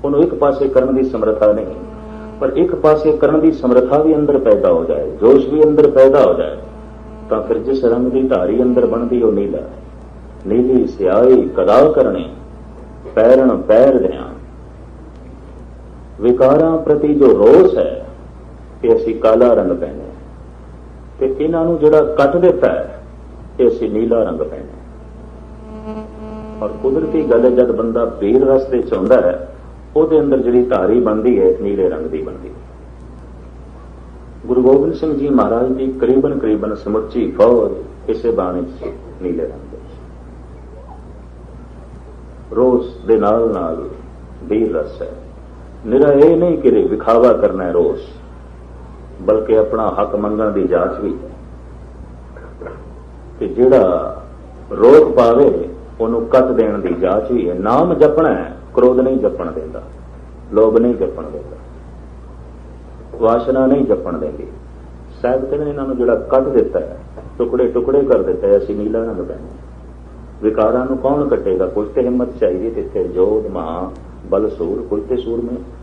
ਉਹਨੂੰ ਇੱਕ ਪਾਸੇ ਕਰਨ ਦੀ ਸਮਰੱਥਾ ਨਹੀਂ। ਪਰ ਇੱਕ ਪਾਸੇ ਕਰਨ ਦੀ ਸਮਰੱਥਾ ਵੀ ਅੰਦਰ ਪੈਦਾ ਹੋ ਜਾਏ, ਜੋਸ਼ ਵੀ ਅੰਦਰ ਪੈਦਾ ਹੋ ਜਾਏ, ਤਾਂ ਫਿਰ ਜਿਸ ਰੰਗ ਦੀ ਧਾਰੀ ਅੰਦਰ ਬਣਦੀ ਉਹ ਨੀਲਾ ਹੈ। ਨੀਲੀ ਸਿਆਹੀ ਕਦਾ ਕਰਨੀ, ਪੈਰਣ ਪੈਰ ਦਿਆਂ। ਵਿਕਾਰਾਂ ਪ੍ਰਤੀ ਜੋ ਰੋਸ ਹੈ ਕਿ ਅਸੀਂ ਕਾਲਾ ਰੰਗ ਪਹਿਨੇ, ਤੇ ਇਹਨਾਂ ਨੂੰ ਜਿਹੜਾ ਕੱਟ ਦਿੱਤਾ ਹੈ ਕਿ ਅਸੀਂ ਨੀਲਾ ਰੰਗ ਪਹਿਨੇ। ਔਰ ਕੁਦਰਤੀ ਗੱਲ ਹੈ, ਜਦ ਬੰਦਾ ਵੀਰ ਰਸਤੇ ਚ ਆਉਂਦਾ ਹੈ ਉਹਦੇ ਅੰਦਰ ਜਿਹੜੀ ਧਾਰੀ ਬਣਦੀ ਹੈ ਨੀਲੇ ਰੰਗ ਦੀ ਬਣਦੀ ਹੈ। ਗੁਰੂ ਗੋਬਿੰਦ ਸਿੰਘ ਜੀ ਮਹਾਰਾਜ ਦੀ ਕਰੀਬਨ ਸਮੁੱਚੀ ਫੌਜ ਇਸੇ ਬਾਣੇ ਚ ਨੀਲੇ ਰੰਗ ਦੇ ਰੋਸ ਦੇ ਨਾਲ ਵੀਰ ਰਸ ਹੈ। ਨਿਰਾ ਇਹ ਨਹੀਂ ਕਿ ਵਿਖਾਵਾ ਕਰਨਾ ਹੈ ਰੋਸ, ਬਲਕਿ ਆਪਣਾ ਹੱਕ ਮੰਗਣ ਦੀ ਜਾਂਚ ਵੀ ਹੈ। ਤੇ ਜਿਹੜਾ ਰੋਕ ਪਾਵੇ ਉਹਨੂੰ ਕੱਟ ਦੇਣ ਦੀ ਜਾਂਚ ਵੀ ਹੈ। ਨਾਮ ਜਪਣਾ ਹੈ, ਕ੍ਰੋਧ ਨਹੀਂ ਜਪਣ ਦਿੰਦਾ, ਲੋਭ ਨਹੀਂ ਜਪਣ ਦਿੰਦਾ, ਵਾਸ਼ਨਾ ਨਹੀਂ ਜਪਣ ਦਿੰਦੀ। ਸਾਹਿਬ ਕਹਿੰਦੇ ਇਹਨਾਂ ਨੂੰ ਜਿਹੜਾ ਕੱਟ ਦਿੱਤਾ ਹੈ, ਟੁਕੜੇ ਕਰ ਦਿੱਤਾ ਹੈ, ਅਸੀਂ ਨੀਲਾ ਰੰਗ ਪਹਿਨੇ। ਵਿਕਾਰਾਂ ਨੂੰ ਕੌਣ ਕੱਟੇਗਾ? ਕੁਝ ਤੇ ਹਿੰਮਤ ਚਾਹੀਦੀ, ਤੇ ਜੋਧ ਮਹਾ ਬਲ ਸੂਰ, ਕੁਝ ਤੇ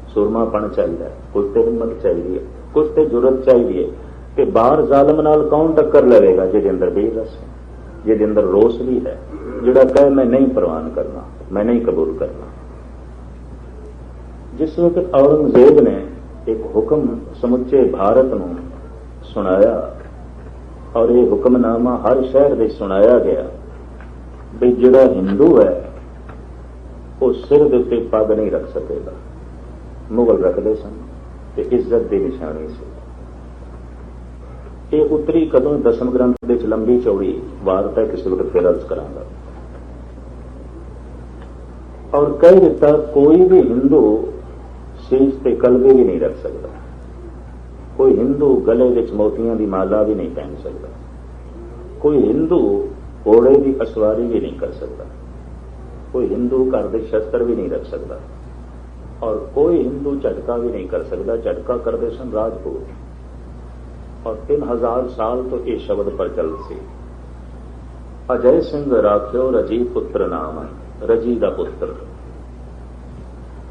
ਸੂਰਮਾਪਣ ਚਾਹੀਦਾ, ਕੁਝ ਤੇ ਹਿੰਮਤ ਚਾਹੀਦੀ ਹੈ, ਕੁਝ ਤੇ ਜੁਰਤ ਚਾਹੀਦੀ ਹੈ। ਤੇ ਬਾਹਰ ਜ਼ਾਲਮ ਨਾਲ ਕੌਣ ਟੱਕਰ ਲਵੇਗਾ? ਜਿਹਦੇ ਅੰਦਰ ਬੇਰਸ ਹੈ, ਜਿਹਦੇ ਅੰਦਰ ਰੋਸ ਵੀ ਹੈ, ਜਿਹੜਾ ਕਹੇ ਮੈਂ ਨਹੀਂ ਪ੍ਰਵਾਨ ਕਰਨਾ, ਮੈਂ ਨਹੀਂ ਕਬੂਲ ਕਰਨਾ। ਜਿਸ ਵਕਤ ਔਰੰਗਜ਼ੇਬ ਨੇ ਇੱਕ ਹੁਕਮ ਸਮੁੱਚੇ ਭਾਰਤ ਨੂੰ ਸੁਣਾਇਆ, ਔਰ ਇਹ ਹੁਕਮਨਾਮਾ ਹਰ ਸ਼ਹਿਰ ਵਿੱਚ ਸੁਣਾਇਆ ਗਿਆ ਵੀ ਜਿਹੜਾ ਹਿੰਦੂ ਹੈ ਉਹ ਸਿਰ ਦੇ ਉੱਤੇ ਪੱਗ ਨਹੀਂ ਰੱਖ ਸਕੇਗਾ। ਮੁਗਲ ਰੱਖਦੇ ਸਨ ਤੇ ਇੱਜ਼ਤ ਦੀ ਨਿਸ਼ਾਨੀ ਸੀ। ਇਹ ਉਤਰੀ ਕਦੋਂ? ਦਸਮ ਗ੍ਰੰਥ ਦੇ ਵਿੱਚ ਲੰਬੀ ਚੌੜੀ ਵਾਰਤਾ ਕਿਸੇ ਵਕਤ ਫਿਰ ਅਰਜ਼ ਕਰਾਂਗਾ। ਔਰ ਕਹਿ ਦਿੱਤਾ ਕੋਈ ਵੀ ਹਿੰਦੂ ਸੀਸ ਤੇ ਕਲਵੇ ਵੀ ਨਹੀਂ ਰੱਖ ਸਕਦਾ, ਕੋਈ ਹਿੰਦੂ ਗਲੇ ਵਿੱਚ ਮੋਤੀਆਂ ਦੀ ਮਾਲਾ ਵੀ ਨਹੀਂ ਪਹਿਨ ਸਕਦਾ, ਕੋਈ ਹਿੰਦੂ ਘੋੜੇ ਦੀ ਅਸਵਾਰੀ ਵੀ ਨਹੀਂ ਕਰ ਸਕਦਾ, ਕੋਈ ਹਿੰਦੂ ਘਰ ਦੇ ਸ਼ਸਤਰ ਵੀ ਨਹੀਂ ਰੱਖ ਸਕਦਾ, ਔਰ ਕੋਈ ਹਿੰਦੂ ਝਟਕਾ ਵੀ ਨਹੀਂ ਕਰ ਸਕਦਾ। ਝਟਕਾ ਕਰਦੇ ਸਨ ਰਾਜਪੂਤ। ਔਰ 3000 ਸਾਲ ਤੋਂ ਇਹ ਸ਼ਬਦ ਪ੍ਰਚਲਿਤ ਸੀ। ਅਜੈ ਸਿੰਘ ਰਾਖਿਓ ਰਜੀ ਪੁੱਤਰ ਨਾਮ ਹੈ, ਰਜੀ ਦਾ ਪੁੱਤਰ।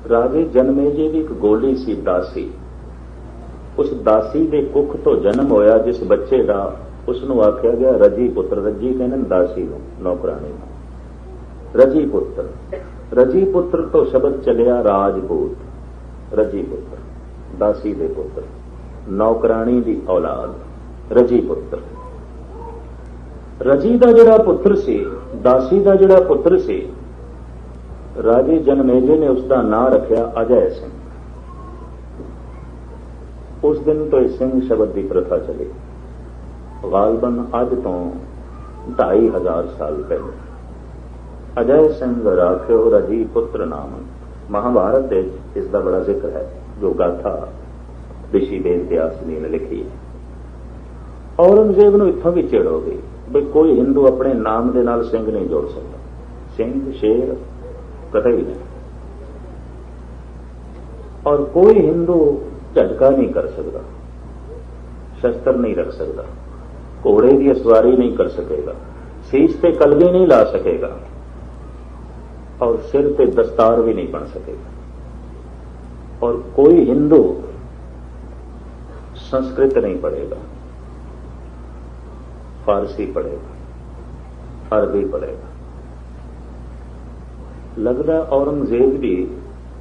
ਰਾਜੇ ਜਨਮੇਜੇ ਦੀ ਇੱਕ ਗੋਲੀ ਸੀ, ਦਾਸੀ। ਉਸ ਦਾਸੀ ਦੇ ਕੁੱਖ ਤੋਂ ਜਨਮ ਹੋਇਆ ਜਿਸ ਬੱਚੇ ਦਾ, ਉਸ ਨੂੰ ਆਖਿਆ ਗਿਆ ਰਜੀ ਪੁੱਤਰ। ਰਜੀ ਕਹਿੰਦੇ ਦਾਸੀ ਨੂੰ, ਨੌਕਰਾਣੀ ਨੂੰ, ਰਜੀ ਪੁੱਤਰ। ਰਜੀ ਪੁੱਤਰ ਤੋਂ ਸ਼ਬਦ ਚੱਲਿਆ ਰਾਜਪੂਤ। ਰਜੀ ਪੁੱਤਰ, ਦਾਸੀ ਦੇ ਪੁੱਤਰ, ਨੌਕਰਾਣੀ ਦੀ ਔਲਾਦ, ਰਜੀ ਪੁੱਤਰ। ਰਜੀ ਦਾ ਜਿਹੜਾ ਪੁੱਤਰ ਸੀ, ਦਾਸੀ ਦਾ ਜਿਹੜਾ ਪੁੱਤਰ ਸੀ, ਰਾਜੇ ਜਨਮੇਜੇ ਨੇ ਉਸ ਦਾ ਨਾਂ ਰੱਖਿਆ ਅਜੈ ਸਿੰਘ। ਉਸ ਦਿਨ ਤੋਂ ਸਿੰਘ ਸ਼ਬਦ ਦੀ ਪ੍ਰਥਾ ਚੱਲੀ, ਗਾਲਬਨ ਅੱਜ ਤੋਂ 2500 ਸਾਲ ਪਹਿਲੇ। ਅਜੈ ਸਿੰਘ ਰਾਖਿਓ ਰਜੀ ਪੁੱਤਰ ਨਾਮ। ਮਹਾਭਾਰਤ ਦੇ ਇਸ ਦਾ ਬੜਾ ਜ਼ਿਕਰ ਹੈ, ਜੋ ਗਾਥਾ ਰਿਸ਼ੀ ਵੇਦ ਵਿਆਸਨੀ ਨੇ ਲਿਖੀ ਹੈ। ਔਰੰਗਜ਼ੇਬ ਨੂੰ ਇੱਥੋਂ ਵੀ ਚਿੜ ਹੋ ਗਈ ਵੀ ਕੋਈ ਹਿੰਦੂ ਆਪਣੇ ਨਾਮ ਦੇ ਨਾਲ ਸਿੰਘ ਨਹੀਂ ਜੋੜ ਸਕਦਾ। ਸਿੰਘ, ਸ਼ੇਰ, कतई नहीं। और कोई हिंदू झटका नहीं कर सकता, शस्त्र नहीं रख सकता, घोड़े की सवारी नहीं कर सकेगा, सीस पे कलगी नहीं ला सकेगा और सिर पे दस्तार भी नहीं बन सकेगा। और कोई हिंदू संस्कृत नहीं पढ़ेगा, फारसी पढ़ेगा, अरबी पढ़ेगा। लगदा औरंगजेब की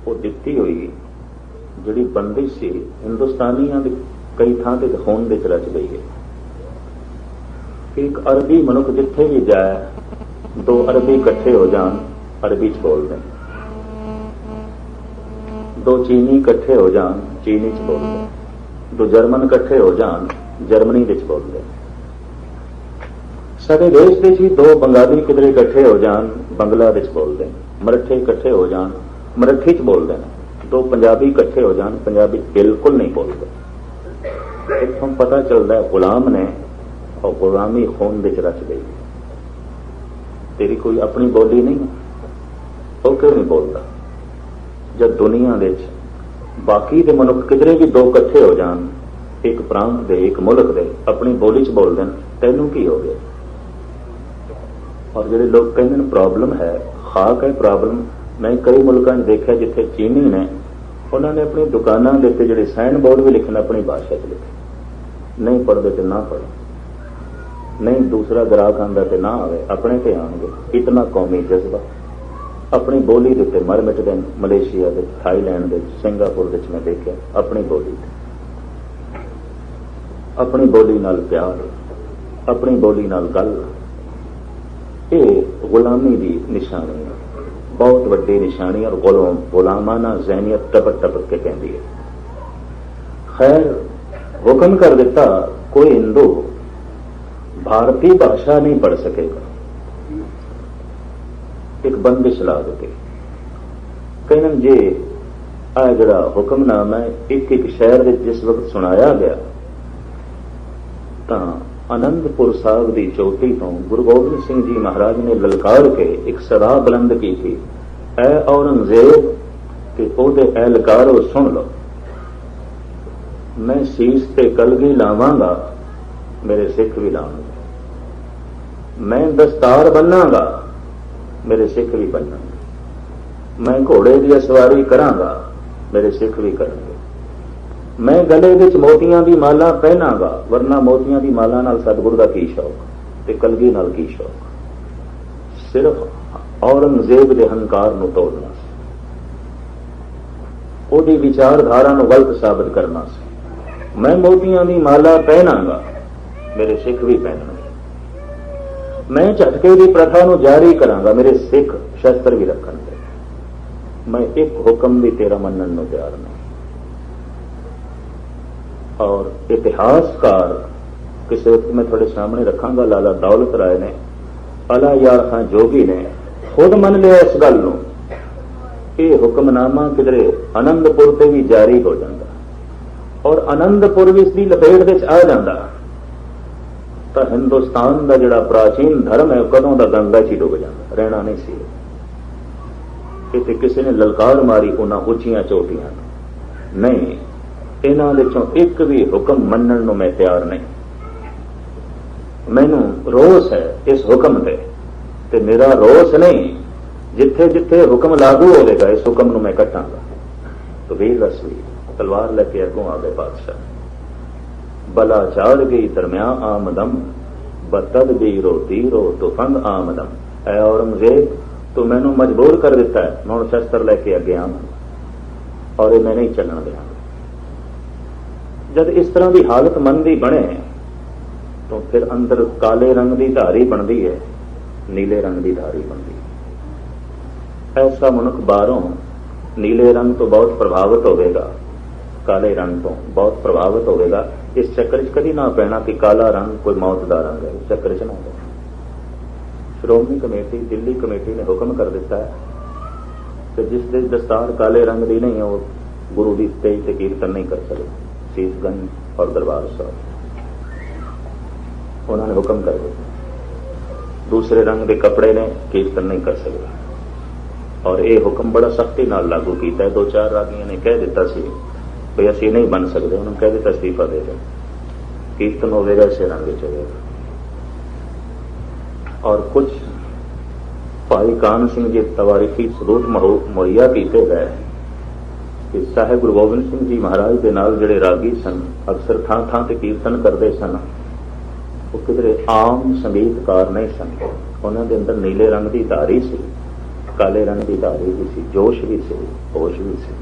वो दिती हुई जिहड़ी बंदिश सी हिंदुस्तानियों की कई थां ते खून दे रच गई है कि एक अरबी मनुख जिथे भी जाए, दो अरबी इकट्ठे हो जान अरबी च बोल दें, दो चीनी इकट्ठे हो जान चीनी च बोल दें, दो जर्मन इकट्ठे हो जान जर्मनी विच बोल दें। साडे देश विच भी दो बंगाली किधरे इकट्ठे हो जान बंगला विच बोल दें, मराठे इकट्ठे हो जान मराठी च बोल दें, दो पंजाबी इकट्ठे हो जान पंजाबी बिल्कुल नहीं बोलते। इत्थों पता चलता है गुलाम ने और गुलामी खून विच रच गई। तेरी कोई अपनी बोली नहीं, वो क्यों नहीं बोलता? जब दुनिया विच बाकी दे मनुख किधरे भी दो इकट्ठे हो जान, एक प्रांत दे एक मुल्क दे अपनी बोली च बोल दें, तैनू की हो गया? और ਜਿਹੜੇ लोग कहते हैं प्रॉब्लम है, खाक है प्रॉब्लम। मैं कई मुल्कों में देखा जिथे चीनी ने उन्होंने अपनी दुकानों के उत्ते जिहड़े साइन बोर्ड भी लिखे अपनी भाषा च लिखे, नहीं पढ़ते तो ना पढ़ो, नहीं दूसरा ग्राहक आंदा तो ना आवे, अपने ते आएंगे। इतना कौमी जज्बा अपनी बोली के उत्ते मर मिटदे। मलेशिया के, थाईलैंड के, सिंगापुर के मैं देखा अपनी बोली, अपनी बोली नाल प्यार, अपनी बोली नाल गल। ये गुलामी की निशानी है, बहुत वड्डी निशानी। और गुलामाना ज़हनियत टपक टपक के कहती है। खैर हुक्म कर दिता कोई हिंदू भारतीय भाषा नहीं पढ़ सकेगा, एक बंदिश ला दी। कहन जे आ जड़ा हुक्मनामा एक एक शहर में जिस वक्त सुनाया गया तो आनंदपुर साहब की चोटी तो गुरु गोबिंद सिंह जी महाराज ने ललकार के एक सदा बुलंद की थी, ऐ औरंगजेब के ओदे एहलकारो सुन लो, मैं शीश पे कलगी लावांगा मेरे सिख भी लाएंगे, मैं दस्तार बन्नांगा मेरे सिख भी बन्नांगे, मैं घोड़े की सवारी करांगा मेरे सिख भी करेंगे, मैं गले विच मोतियां दी माला पहनांगा, वरना मोतियां दी माला नाल सतगुर दा की शौक ते कलगी नाल की शौक। सिर्फ औरंगजेब दे हंकार नूं तोड़ना सी, ओदी विचारधारा नूं गलत साबित करना सी। मैं मोतियां दी माला पहनांगा मेरे सिख भी पहनणगे, मैं झटके की प्रथा नूं जारी करांगा मेरे सिख शस्त्र भी रखणगे, मैं एक हुक्म भी तेरा मनण नूं तैयार नहीं। और इतिहासकार किसी वक्त मैं थोड़े सामने रखांगा, लाला दौलत राय ने, अला यार खां जोगी ने खुद मन लिया इस गल नूं कि हुक्मनामा किधरे आनंदपुर से भी जारी हो जाता और आनंदपुर भी इसकी लपेट विच आ जाता तो हिंदुस्तान का जिहड़ा प्राचीन धर्म है कदों का गंगा च डुब जाता, रहना नहीं सी। इत्थे किसी ने ललकार मारी उन्हां उच्चियां चोटियां नहीं, इन्हां विचों एक भी हुक्म मनण नूं मैं तैयार नहीं। मैनू रोस है इस हुक्म ते मेरा रोस नहीं, जिथे जिथे हुक्म लागू होगा इस हुक्म नूं मैं कटांगा। तो वीर रसवी तलवार लेके अगों आ गए बादशाह, बला चाड़ गई दरमिया आमदम, बतद बीरो तीरो तो फंग आमदम। ऐ औरंगजेब तो मैनू मजबूर कर दिता है, मैं शस्त्र लेके अगे आवांगा और मैं नहीं चलण देंगा। जब इस तरह की हालत मन की बने तो फिर अंदर काले रंग की धारी बनती है, नीले रंग की धारी बनती है। ऐसा मनुख बाहरों नीले रंग तो बहुत प्रभावित होगा, काले रंग तो बहुत प्रभावित होगा। इस चक्कर च कभी ना पैना कि काला रंग कोई मौत का रंग है, इस चक्कर च ना हो। श्रोमणी कमेटी दिल्ली कमेटी ने हुक्म कर दिता है कि जिस दे दस्तार काले रंग की नहीं है वो गुरु की तेज से कीर्तन नहीं कर सकते। शीशगंज और दरबार साहब उन्होंने हुक्म कर दिया, दूसरे रंग के कपड़े ने कीर्तन नहीं कर सकते। और ये हुक्म बड़ा सख्ती नाल लागू किया। 2-4 रागियां ने कह दिता सी भी असीं नहीं बन सकते, उन्होंने कह दिता इस्तीफा दे दो, कीर्तन होगा इसे रंग चलेगा। और कुछ भाई कान सिंह जी तवारीखी सबूत मुहैया किए गए कि साहिब गुरु गोबिंद सिंह जी महाराज के नाल जिहड़े रागी सन अक्सर थां थां ते कीर्तन करते सन, वो किधरे आम संगीतकार नहीं सन। उन्होंने अंदर नीले रंग की धारी सी, काले रंग की धारी भी सी, जोश भी सी, होश भी सी।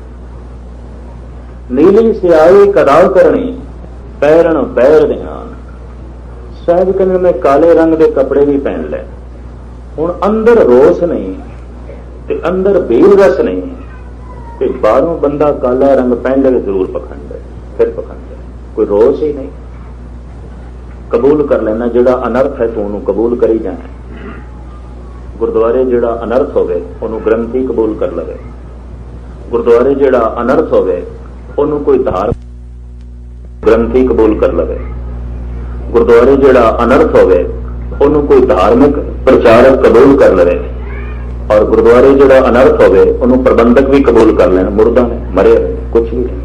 नीली सियाई कदा करनी पैरण पैर ध्यान। साहब कहने मैं काले रंग के कपड़े भी पहन ले, हुण अंदर रोस नहीं ते अंदर बेल रस नहीं ते बाहरों बंदा काला रंग पहन ले जरूर पखंड है, फिर पखंड है, कोई रोस ही नहीं। कबूल कर लेना जिहड़ा अनर्थ है तू उन्होंने कबूल करी जाए। गुरुद्वारे जिहड़ा अनर्थ होवे उन्होंने ग्रंथी कबूल कर लवे। गुरुद्वारे जिहड़ा अनर्थ होवे उन्होंने कोई धार ग्रंथी कबूल कर लवे। गुरुद्वारे जिहड़ा अनर्थ होवे उन्होंने कोई धार्मिक प्रचारक कबूल कर लवे। और गुरुद्वारे जिहड़ा अनर्थ होवे उन्होंने प्रबंधक भी कबूल कर लेना। मुर्दा ने मरे कुछ भी नहीं,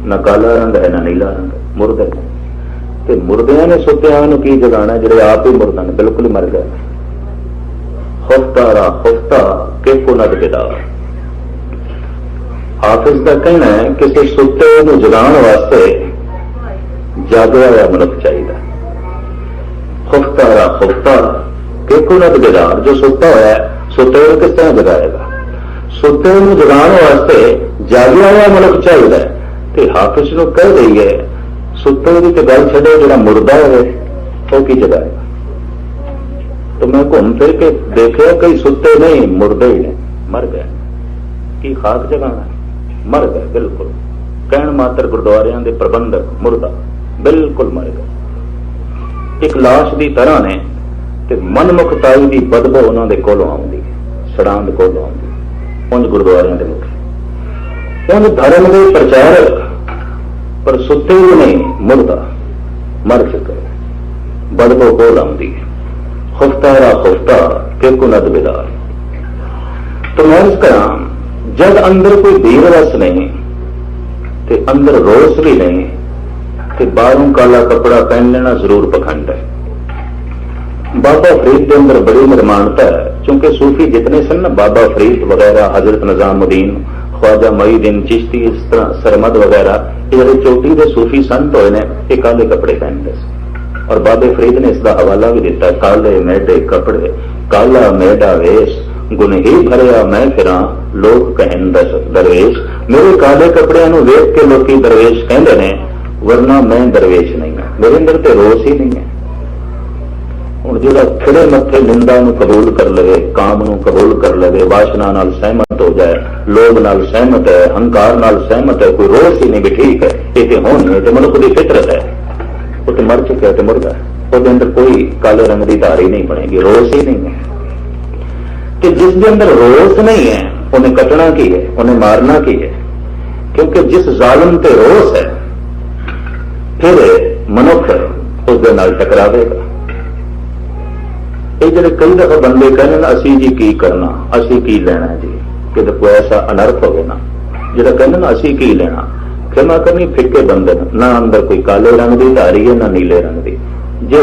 न काला रंग है न नीला रंग, मुर्दे ने। ते मुर्दियां ने सुत्तियां नूं की जगाना जिहड़े आप ही मुर्दा ने, बिल्कुल ही मर गए। खुफ्ता खुफ्ता के कुनद बिदार। हाफिज का कहना है किसी सुत्ते नूं जगाउण वास्ते जागया हुआ मनुख चाहिए। खुफ्ता खुफ्ता के कुनद बिदार। जो सुत्ता हुआ है सुत्ते को किस तरह जगाएगा? सुत्ते नूं जगाउण वास्ते जागया हुआ मनुख चाहिए। ते हाफिज नूं कह दईए सुत्ते की तो गल छड़ो, जो मुर्दा हो वो की जगाएगा? तो मैं घूम फिर के देखा कई सुत्ते नहीं, मुर्दे ही ने, मर गए। की खाक जगाना? मर गए बिल्कुल। कहण मात्र गुरुद्वारियां दे प्रबंधक मुर्दा बिल्कुल मर गए, एक लाश की तरह ने। ते मनमुखताई की बदबू उन्होंने दे कोलों आउंदी, सड़ांद कोलों आउंदी। उंज गुरुद्वारियां दे मुखी, उंज धर्म के प्रचारक, पर सुते भी नहीं, मुर्दा मर चुके, बदबू कोल आउंदी। खुफ्तारा खुफ्ता के कुनद बिदार। तो मैं इस तरह जब अंदर कोई बीर रस नहीं ते अंदर रोस भी नहीं ते बाहरों काला कपड़ा पहन लेना जरूर पखंड है। बाबा फरीद के अंदर बड़ी निर्माणता है, क्योंकि सूफी जितने सन ना, बाबा फरीद वगैरह, हजरत निजामुद्दीन, ख्वाजा मोईनुद्दीन चिश्ती, इस तरह सरमद वगैरह, ये चोटी के सूफी संत होए ने, ये काले कपड़े पहनते थे। और बाबे फरीद ने इसका हवाला भी दिता, काले मेढे कपड़े काला मेढा वेश, गुण ही भरिया मैं फिरा लोग कहन दरवेश। मेरे काले कपड़ियां नूं वेख के लोकी दरवेश कहंदे ने, वरना मैं दरवेश नहीं है, मेरे अंदर ते रोस ही नहीं है। हुण जिहड़ा खिड़े मत्थे निंदा नूं कबूल कर लवे, काम नूं कबूल कर लवे, वासना नाल सहमत हो जाए, लोभ नाल सहमत है, हंकार नाल सहमत है, कोई रोस ही नहीं भी ठीक है, ये तो हुण मनुख की फितरत है, वो तो मर चुका है, तो मुर्दा है, उसके अंदर कोई काले रंग की धारी नहीं बनेगी, रोस ही नहीं है। कि जिसके अंदर रोस नहीं है उन्हें कटना की है, उन्हें मारना की है, क्योंकि जिस जालिम ते रोस है फिर मनुख उसके नाल टकरावेगा। ये जो कई दफा बंदे कहने ना असी जी की करना, असी की लेना जी, कि कोई ऐसा अनर्थ हो ना, जो कहने ना असी की लेना, क्षमा करनी फिक्के बंदे ना, अंदर कोई काले रंग की धारी है ना नीले रंग की। जे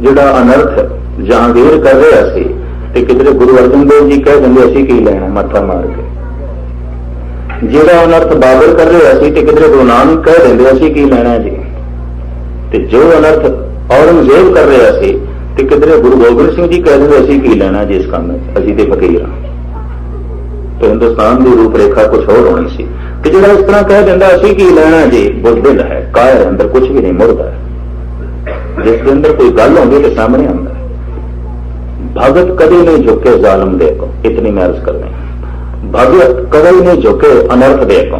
जिहड़ा अनर्थ जहांगीर कर रहा सी ते किधरे गुरु अर्जन देव जी कह देंगे असी की लेना मत्था मार के। जिहड़ा अनर्थ बाबर कर रहा सी ते किधरे गुरु नानक कह देंगे असी की लेना जी। ते जो अनर्थ औरंगजेब कर रहा सी ते किधरे गुरु गोबिंद सिंह जी कह देंगे असी की लेना जी, इस काम में असी ते फकीर हाँ। तो हिंदुस्तान की रूपरेखा कुछ और होनी सी। कि जो इस तरह कह देंदा असी की लेना जी, बुजदिल है, कायर है, अंदर कुछ भी नहीं, मुर्दा है। जिसके अंदर कोई गल होगी तो सामने आता है। भगत कभी नहीं झुके जालम दे को, इतनी मैं अर्ज कर रहे हैं, भगत कभी नहीं झुके अनर्थ दे को।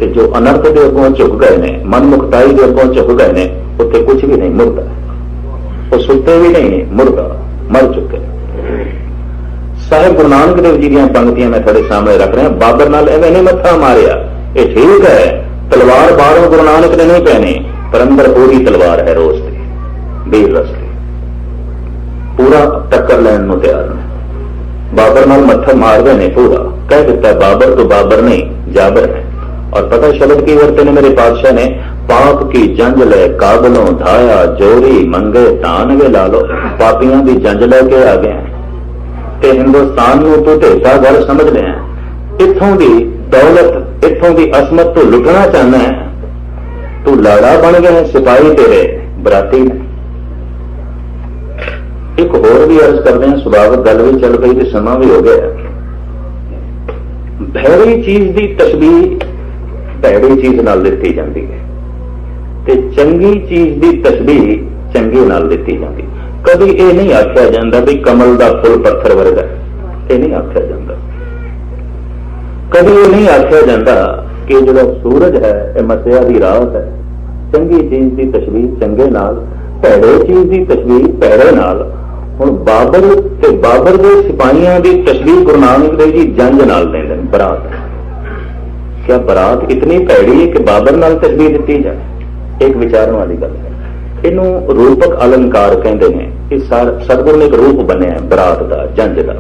ते जो अनर्थ दे अगों झुक गए ने, मन मुक्ताई दे अगों झुक गए ने, उत्थे कुछ भी नहीं, मुर्दा है। वो सुते भी नहीं, मुर्दा, मर चुके। साहिब गुरु नानक देव जी दी पंक्तियां मैं थोड़े सामने रख रहा। बाबर नाल एवें नहीं मत्था मारिया, ये ठीक है, तलवार बाहरों गुरु नानक ने नहीं पहनी, पर अंदर पूरी तलवार है रोज की, बीर रस की, पूरा टक्कर लैन को तैयार है। बाबर नाल मत्था मारते ने पूरा, कह दिता बाबर तो बाबर नहीं जाबर है। और पता शब्द की वरते ने मेरे पातशाह ने, पाप की जंज ले काबलों धाया, जोरी मंगे तान वे ला लो। पापियां की जंज लैके आ गए ते हिंदुस्तान नूं तू ढेटा गल समझ लिया, इत्थों की दौलत इत्थों की असमत तू लुटना चाहना है, तू लाड़ा बन गया, सिपाही तेरे बराती ने। एक होर भी अर्ज करते हैं, सुभावक गल भी चल गई तो समा भी हो गया। भैड़ी चीज की तशबीह भैड़ी चीज नाल दिती जाती है ते चंगी चीज की तशबीह चंगी नाल दिती जाती। कभी ये नहीं आख्या जाता भी कमल का फुल पत्थर वर्गा, ये नहीं आख्या जाता। कभी ये नहीं आख्या जाता कि जो सूरज है यह मसिया की रात है। चंगी चीज की तशबीह चंगे नाल, भैड़े चीज की तशबीह भैड़े नाल। हुण बाबर ते बाबर के सिपाहियों की तशबीह गुरु नानक देव जी जंज नाल देंदे ने, बरात। क्या बरात इतनी भैड़ी है कि बाबर नाल तशबीह दी जाए? एक विचारन वाली गल है। इनू रूपक अलंकार कहते हैं। इस सतगुरु ने एक रूप बनया बरात का, जंज का।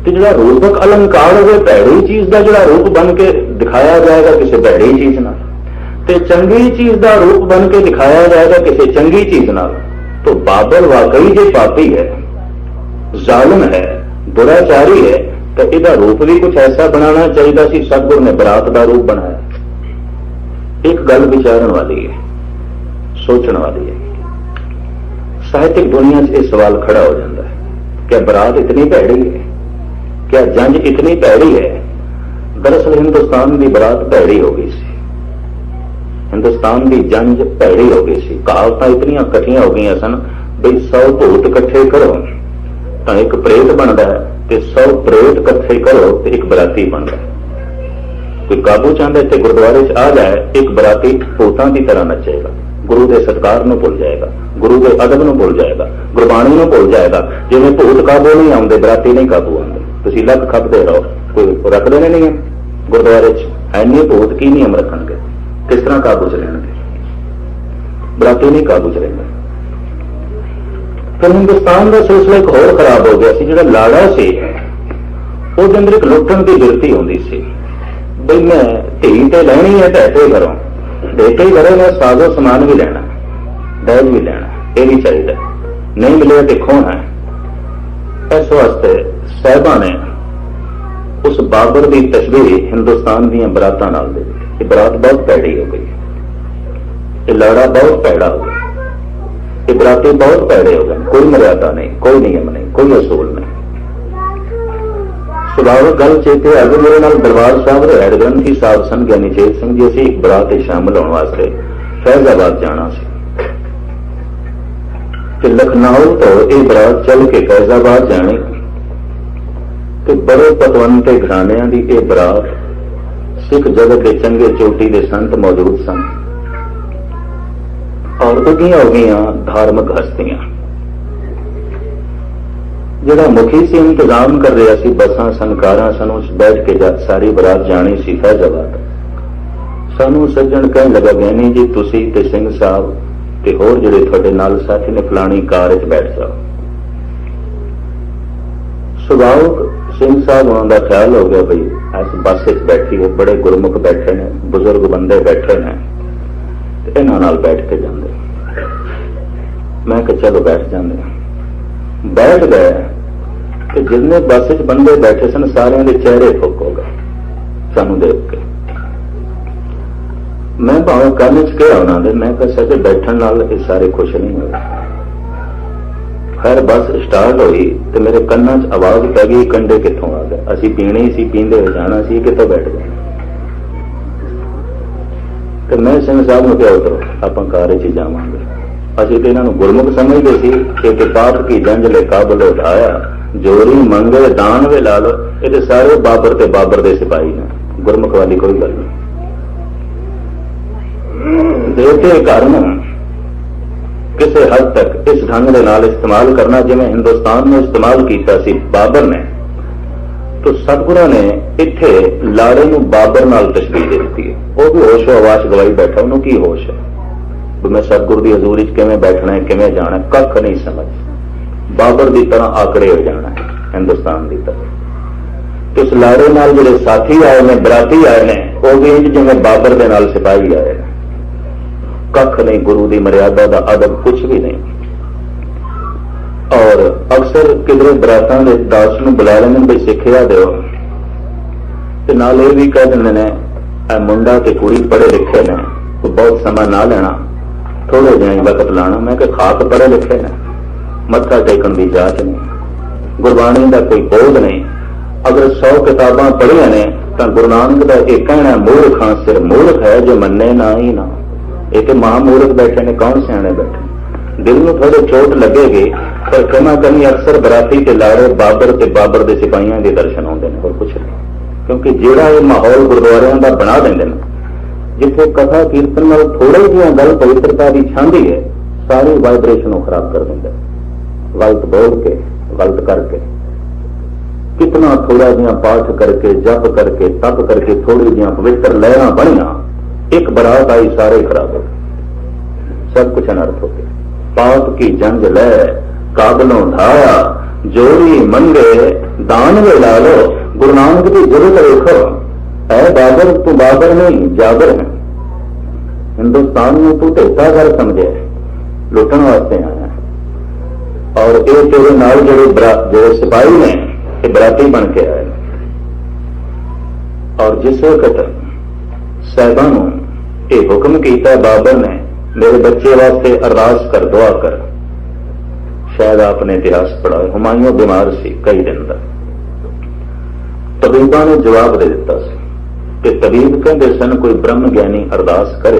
तो जो रूपक अलंकार हो भैड़ी चीज का जो रूप बन के दिखाया जाएगा किसी भैड़ी चीज नाल, ते चंगी चीज का रूप बन के दिखाया जाएगा किसी चंगी चीज नाल, तो बाबर वाकई जो पापी है, जालिम है, दुराचारी है, तो इसका रूप भी कुछ ऐसा बनाना चाहिए सी। सतगुरु ने बरात का रूप बनाया। एक गल विचारन वाली है, सोचने वाली है। साहित्यिक दुनिया से यह सवाल खड़ा हो जाता है, क्या बरात इतनी भैड़ी है? क्या जंज इतनी भैड़ी है? दरअसल हिंदुस्तान की बरात भैड़ी हो गई सी, हिंदुस्तान की जंज भैड़ी हो गई सी। कहावतां इतनियां कठिया हो गई सन बई 100 भूत इकट्ठे करो तो एक प्रेत बनता है, ते 100 प्रेत इकट्ठे करो तो एक बराती बनता है। कोई काबू चाहता इतने गुरुद्वारे च आ जाए, एक बराती भूतां की तरह नचेगा, गुरु के सत्कार नूं भुल जाएगा, गुरु के अदब नूं भुल जाएगा, गुरबाणी नूं भुल जाएगा। जिवें भूत काबू नहीं आउंदे, बराती नहीं काबू आउंदे। तुसीं लक खपदे रहो, कोई रखदे ने नियम गुरुद्वारे च? इन्ने भूत की नियम रखणगे? किस तरह काबू च रहेंगे? बराती नहीं काबू च रहेंगे। फिर हिंदुस्तान का सिलसिला एक होर खराब हो गया सी। जिहड़ा लाड़ा से उसके अंदर एक लुटण की बिरती होंदी सी, बई मैं धी ते लैनी है ढैटे घरों, ढैटे घरों मैं साजो समान भी लेना, दहेज भी लेना, यह भी चाहिए, नहीं मिले तो खोना है। इस वास्ते साहिबा ने उस बाबर की तशबीह हिंदुस्तान दी बरातां नाल दे दी। ये बरात बहुत भैड़ी हो गई, ये लाड़ा बहुत भैड़ा हो गया, ये बराती बहुत भैड़े हो गए। कोई मर्यादा नहीं, कोई नियम नहीं, कोई असूल नहीं। सुभावक गल चेते अगर मेरे नाल दरबार साहब रिहायत ग्रंथी साहब सन ज्ञानी चेत सिंह जी, असीं एक बरात शामिल होने वास्ते फैजाबाद जाना सी। लखनऊ तो यह बरात चल के फैजाबाद जानी, तो बड़े पतवंते घराणियां की यह बरात, सिख जगत के चंगे चोटी के संत मौजूद सन और उगियां उगियां धार्मिक हस्तियां। जिहड़ा मुखी से इंतजाम कर रहा सी, बसां सन, कारां सन, उस बैठ के सारी बरात जानी सी फैजाबाद। सानू सज्जण कहन लगा, गैनी जी तुसी ते सिंह साहब ते होर जिहड़े तुहाडे नाल साथी ने फलानी कार च बैठ जाओ। सुभावक सिंह साहब होने का ख्याल हो गया भाई इस बस बैठी है, बड़े गुरमुख बैठे ने, बुजुर्ग बंदे बैठे ने, इन्हां नाल बैठ के जांदे। मैं कहा चलो बैठ जांदे। बैठ गए तो जितने बस च बंदे बैठे सन सारे के चेहरे फुक हो गए सानू देख के। मैं भावें कल च कहा उन्होंने, मैं कहा सच बैठन नाल ये सारे खुश नहीं हुए। खैर बस स्टार्ट हुई तो मेरे कन्ना च आवाज पै गई, कंडे कितों आ गए? असीं पीने ही सी, पींदे हो जाना सी, कितों बैठ गए? तो मैं सिंह साहब ने कहा उतरो आपां कार च जावांगे। असीं तो इन्हां नूं गुरमुख समझते सी कि पाप की जंज ले काबल उठाया, जोरी मंगे दान वे ला लो। ये तो सारे बाबर ते बाबर दे सिपाही ने, गुरमुख वाली कोई गल नहीं। देवते घर नूं किसी हद तक इस ढंग के नाल इस्तेमाल करना जिवें हिंदुस्तान में इस्तेमाल किया सी बाबर ने, तो सतगुरु ने इत्थे लाड़े नूं बाबर नाल तशबीह दे दी है। वह भी होश आवाश गवाई बैठा, उन्होंने की होश है भी मैं सतगुरु की हजूरी च किवें बैठना है, किवें जाना है, कख नहीं समझ, बाबर की तरह आकड़े हो जाना है। हिंदुस्तान की तरफ। उस लाड़े नाल जिहड़े साथी आए ने, बराती आए ने, वो भी इंज जिवें बाबर दे नाल सिपाही आए ने। कख नहीं, गुरु की मर्यादा का अदब कुछ भी नहीं। और अक्सर किधरे बरातां दे दास नूं बुला लेंदे ने, बई सिक्ख्या दिओ, ते नाल ये भी कह दिंदे ने ए मुंडा ते कुड़ी पढ़े लिखे ने, कोई बहुत समा ना लेना, थोड़े जिहा वक्त लाना। मैं कि खाक पढ़े लिखे ने, मत्था टेकन की जांच नहीं, गुरबाणी का कोई बोध नहीं। अगर 100 किताबां पढ़िया ने तो गुरु नानक का एक कहना, मूर्ख हां सिर मूर्ख है जो मन्ने ना ही ना। एक महामूर्ख बैठे ने, कौन सियाणे बैठे। दिल में थोड़े चोट लगेगी, पर क्षमा करनी अक्सर बराती के लाड़े बाबर ते बाबर के सिपाहियों के दर्शन आते हैं, और कुछ नहीं। क्योंकि जिहड़ा ये माहौल गुरुद्वारियां का बना देंगे ना, जिथे कथा कीर्तन नाल थोड़ी जी गल पवित्रता की छांदी है, सारी वाइब्रेशन खराब कर देंगे। गलत बोल के, गलत करके, कितना थोड़ा जिहा पाठ करके, जप करके, तप करके, थोड़ी जिहा पवित्र लहरां बनिया, एक बरात आई, सारे खराब हो गए, सब कुछ अनर्थ हो गया। पाप की जंज लै काबलों धाया, जोड़ी मंगे दान वे ला लो। गुरु नानक की जरूरत देखो, है बाबर तू बाबर नहीं जाबर है। हिंदुस्तान में तू ढेता घर समझे, लुटन वास्ते आया। और ये तेरे नाल जो सिपाही ने बराती बन के आए। और जिस वक्त साहिबा नूं ये हुक्म किया बाबर ने, मेरे बच्चे वास्ते अरदास कर, दुआ कर, शायद आपने इतिहास पढ़ा, हुमायूं बीमार सी कई दिन तक। तबीबा ने जवाब दे दिता कि तबीब कहते सन कोई ब्रह्म ज्ञानी अरदास करे,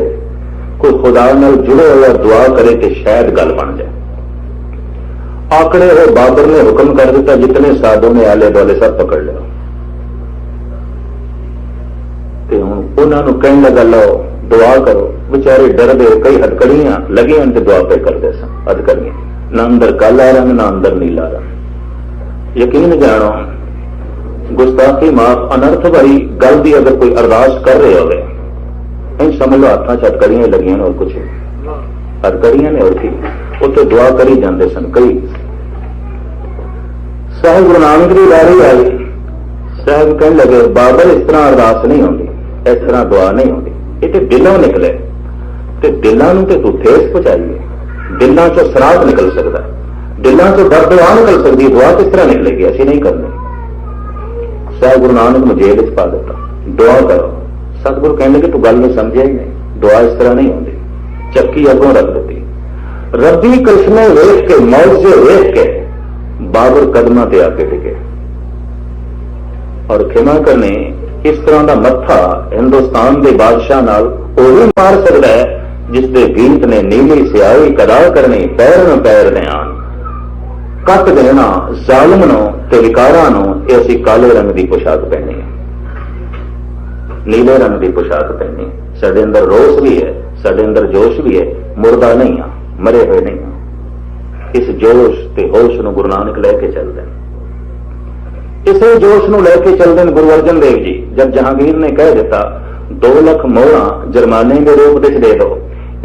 कोई खुदा नाल जुड़े हुआ दुआ करे तो शायद गल बन जाए। आंकड़े हो बाबर ने हुक्म कर दिता, जितने साधु ने आले दुआले सब पकड़ लिया। उन्होंने कहने लगा लो दुआ करो। बेचारे डरदे, कई हथकड़ियां लगी उनके दुआ पे करते सन, हथकड़ियां ना अंदर काला रंग ना अंदर नीला रंग। यकीन जानो, गुस्ताखी माफ अनर्थ भरी गल की अगर कोई अरदास कर रहे हो, समझ लो हाथों च हथकड़ियां लगियां और कुछ हथकड़ियां ने, और की उत्थे दुआ करी जाते सन। कई साहिब गुरु नानक की वारी आई, साहिब कहने लगे बाबर इस तरह अरदास नहीं होती, इस तरह दुआ नहीं होती, ये तो दिलों निकले, तो दिलों तो तू ठेस पहुंचाइए, दिलों चो सराध निकल सकता है, दिलों चो दर्द दुआ निकल सकती है, दुआ किस तरह निकलेगी, ऐसी नहीं करनी। साहिब गुरु नानक ने जेल च पा दिता, दुआ करो। सतगुरु कहने कि तू गल नहीं समझिया ही नहीं, दुआ इस तरह नहीं होती। चक्की अगों रख दी, रब्बी कृष्ण वेख के, मौजे वेख के बाबर कदमां ते आके टिके। और खिमा करने इस तरह का मत्था हिंदुस्तान के बादशाह नाल वही मार सकता है जिसके गीत ने नीली सियाही कदा करनी, पैर न पैर ने आन कट देना जालम नो ते विकारा नो। असी काले रंग की पोशाक पहनी है, नीले रंग की पोशाक पहनी है। साडे अंदर रोष भी है, साडे अंदर जोश भी है, मुर्दा नहीं आ, मरे हुए नहीं आ। इस जोश ते होश नूं गुरु नानक लैके चलते हैं, इसे जोश नूं लैके चलते हैं। गुरु अर्जन देव जी जब जहांगीर ने कह दिता 2 लाख मोहरा जुर्माने के रूप में दे दो,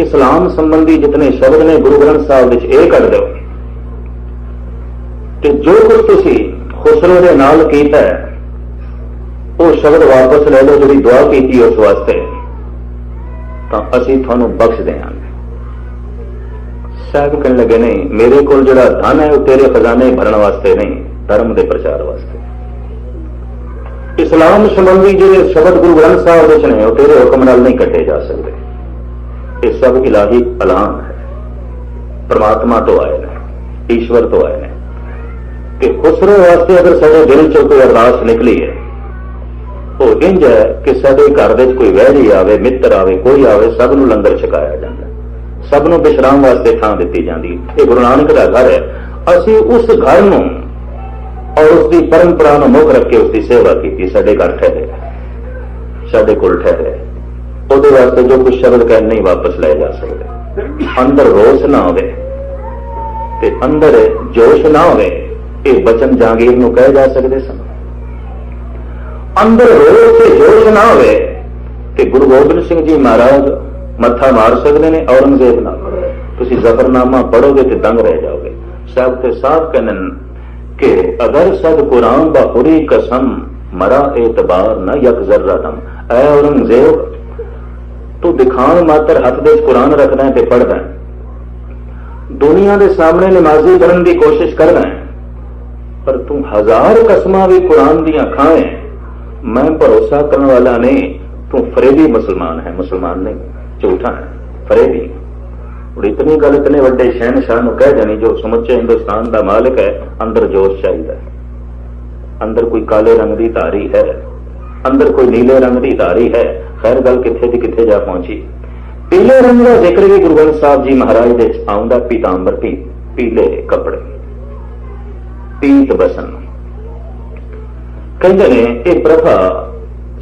इस्लाम संबंधी जितने शब्द ने गुरु ग्रंथ साहब ये कट दो, तो जो कुछ तुसी खुसरो दे नाल कीता है वो शब्द वापस ले लो, जी दुआ की उस वास्ते, तो असी थानू बख्श देंगे। साहब कहने लगे नहीं, मेरे को जो धन है वो तेरे खजाने भरने वास्ते नहीं, धर्म के प्रचार वास्ते। इस्लाम संबंधी जो शब्द गुरु ग्रंथ साहब ने वो तेरे हुक्म नाल नहीं कटे जा सकते। ये सब इलाही ऐलान है, परमात्मा तो आए ने, ईश्वर तो आए ने कि खुसरो वास्ते अगर साडे दिल चो कोई अरदास निकली है वो इंज है कि साडे घर में कोई वैरी आवे, मित्र आवे, कोई आवे, सब नूं लंगर छकाया जाता, सब नूं विश्राम वास्ते थां दित्ती जाती। ये गुरु नानक का घर है, असी उस घर नूं और उसकी परंपरा नूं मुख रख के उसकी सेवा की। साडे घर ठहरे, साडे कोल ठहरे, ਉਹਦੇ वास्ते जो कुछ शब्द कह नहीं वापस ले जा सकते। अंदर रोष ना होवे ते अंदर जोश ना होवे, ये बचन जहांगीर नूं कहे जा सकते सन। अंदर रोष ते जोश ना होवे कि गुरु गोबिंद सिंह जी महाराज मत्था मार सकते हैं औरंगजेब नाल। तुसीं जफरनामा पढ़ोगे तो दंग रह जाओगे। साहब ते साफ कहने कि अगर सद कुरान बाहुरी कसम मरा एतबार न यक जर्रा दम। ऐ औरंगजेब, तू दिखाण मात्र हथ दे कुरान रखना है ते पढ़दा है, दुनिया के सामने नमाजी बनने की कोशिश कर रहा है, पर तू 1000 कसमां भी कुरान दियां खाए, मैं भरोसा करने वाला नहीं, तू फरेबी मुसलमान है, मुसलमान नहीं, झूठा है, फरेबी। और इतनी गल इतने वड्डे शहनशाह नूं कह देनी जो समुचे हिंदुस्तान का मालिक है, अंदर जोश चाहिए, अंदर कोई काले रंग की धारी है, अंदर कोई नीले रंग की धारी है। खैर गल किथे दी किथे जा पहुंची। पीले रंग का जिक्र भी गुरु ग्रंथ साहब जी महाराज दे आउंदा, पीतांबर पीले कपड़े, पीत बसन। कहते ने यह प्रथा